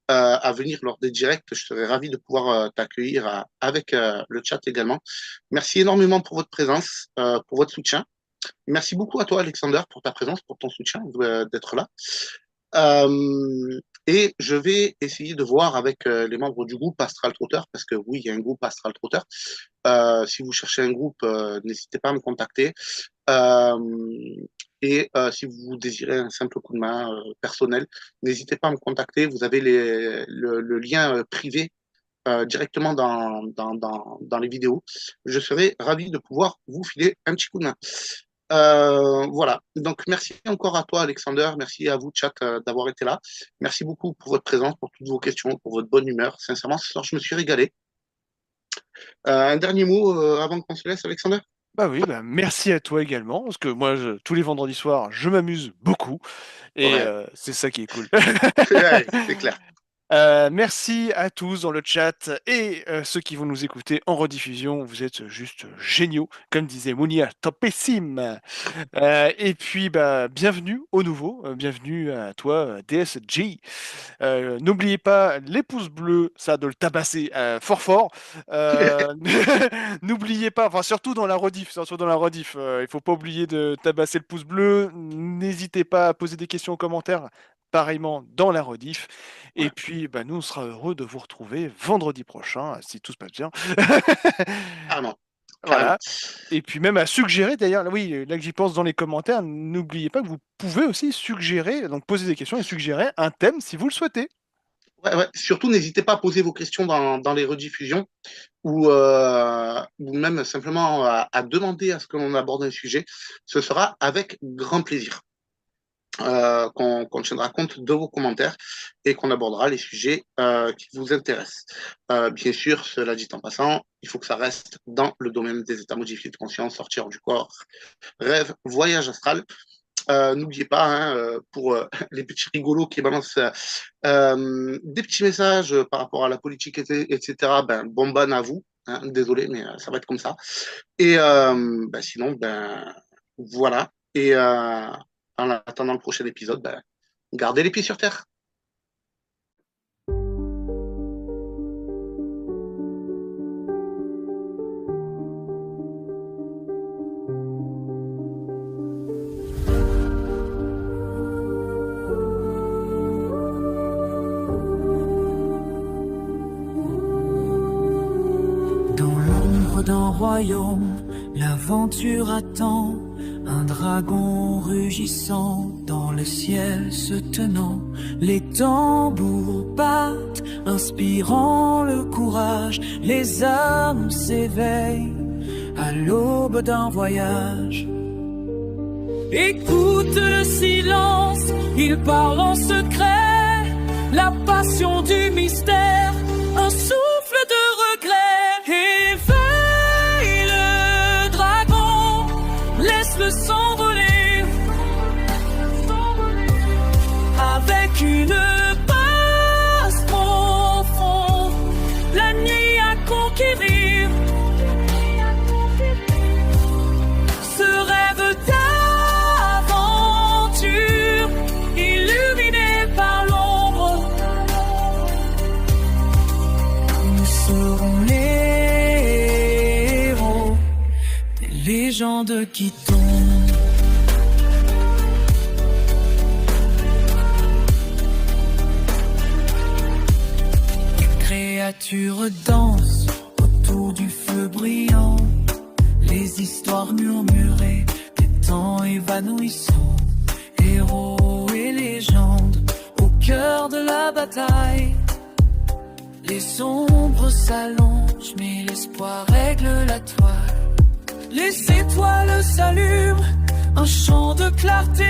Speaker 2: à venir lors des directs. Je serais ravi de pouvoir t'accueillir avec le chat également. Merci énormément pour votre présence, pour votre soutien. Merci beaucoup à toi, Alexander, pour ta présence, pour ton soutien, d'être là. Et je vais essayer de voir avec les membres du groupe Astral Trotter, parce que oui, il y a un groupe Astral Trotter. Si vous cherchez un groupe, n'hésitez pas à me contacter. Euh, et si vous désirez un simple coup de main personnel, n'hésitez pas à me contacter. Vous avez le lien privé directement dans les vidéos. Je serai ravi de pouvoir vous filer un petit coup de main. Voilà. Donc, merci encore à toi, Alexander. Merci à vous, chat, d'avoir été là. Merci beaucoup pour votre présence, pour toutes vos questions, pour votre bonne humeur. Sincèrement, ce soir, je me suis régalé. Un dernier mot avant qu'on se laisse, Alexander?
Speaker 3: Bah oui, bah merci à toi également, parce que moi, tous les vendredis soirs, je m'amuse beaucoup, et
Speaker 2: Ouais,
Speaker 3: c'est ça qui est cool.
Speaker 2: ouais, c'est clair.
Speaker 3: Merci à tous dans le chat et ceux qui vont nous écouter en rediffusion. Vous êtes juste géniaux, comme disait Mounia, topissime. Et puis, bah, bienvenue au nouveau, bienvenue à toi, DSG. N'oubliez pas les pouces bleus, ça de le tabasser fort fort. N'oubliez pas, enfin surtout dans la rediff, il faut pas oublier de tabasser le pouce bleu. N'hésitez pas à poser des questions en commentaire, pareillement dans la rediff. Et
Speaker 2: Ouais,
Speaker 3: puis, bah, nous, on sera heureux de vous retrouver vendredi prochain, si tout se passe bien.
Speaker 2: carrément, carrément.
Speaker 3: Voilà. Et puis même à suggérer, d'ailleurs, oui, là que j'y pense dans les commentaires, n'oubliez pas que vous pouvez aussi suggérer, donc poser des questions et suggérer un thème si vous le souhaitez.
Speaker 2: Ouais, ouais. Surtout, n'hésitez pas à poser vos questions dans les rediffusions ou même simplement à demander à ce que l'on aborde un sujet. Ce sera avec grand plaisir qu'on tiendra compte de vos commentaires et qu'on abordera les sujets qui vous intéressent. Bien sûr, cela dit en passant, il faut que ça reste dans le domaine des états modifiés de conscience, sortir du corps, rêve, voyage astral. N'oubliez pas, hein, pour les petits rigolos qui balancent des petits messages par rapport à la politique, etc., ben, bon ban à vous. Hein, désolé, mais ça va être comme ça. Et ben, sinon, ben, voilà. Et en attendant le prochain épisode, ben, gardez les pieds sur terre.
Speaker 4: Dans l'ombre d'un royaume, l'aventure attend un dragon rugissant dans le ciel se tenant. Les tambours battent, inspirant le courage. Les âmes s'éveillent à l'aube d'un voyage. Écoute le silence, il parle en secret. La passion du mystère, un souffle de regret. Éveille le dragon, laisse-le s'envoler avec une passe profonde, la nuit à conquérir. Ce rêve d'aventure, illuminé par l'ombre, nous serons les héros des légendes qui tombent. Les créatures dansent autour du feu brillant, les histoires murmurées des temps évanouissants. Héros et légendes au cœur de la bataille. Les ombres s'allongent, mais l'espoir règle la toile. Les étoiles s'allument, un champ de clarté.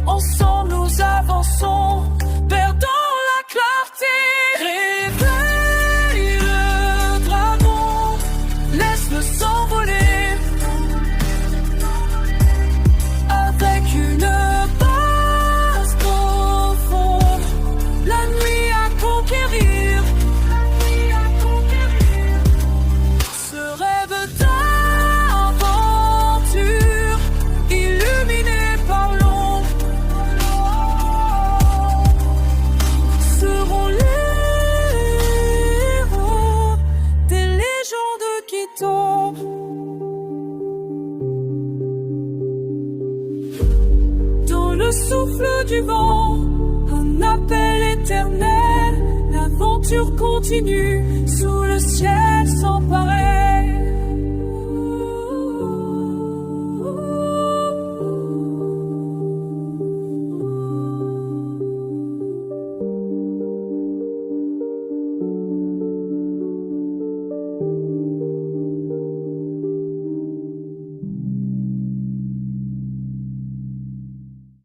Speaker 4: Ensemble nous avançons, perdant la clarté. Réveille le dragon, laisse-le s'envoler avec une base profonde, la nuit à conquérir. Ce rêve d'aventure, illuminé par l'ombre, seront les héros des légendes qui tombent. Dans le souffle du vent, un appel éternel, l'aventure continue sous le ciel sans pareil.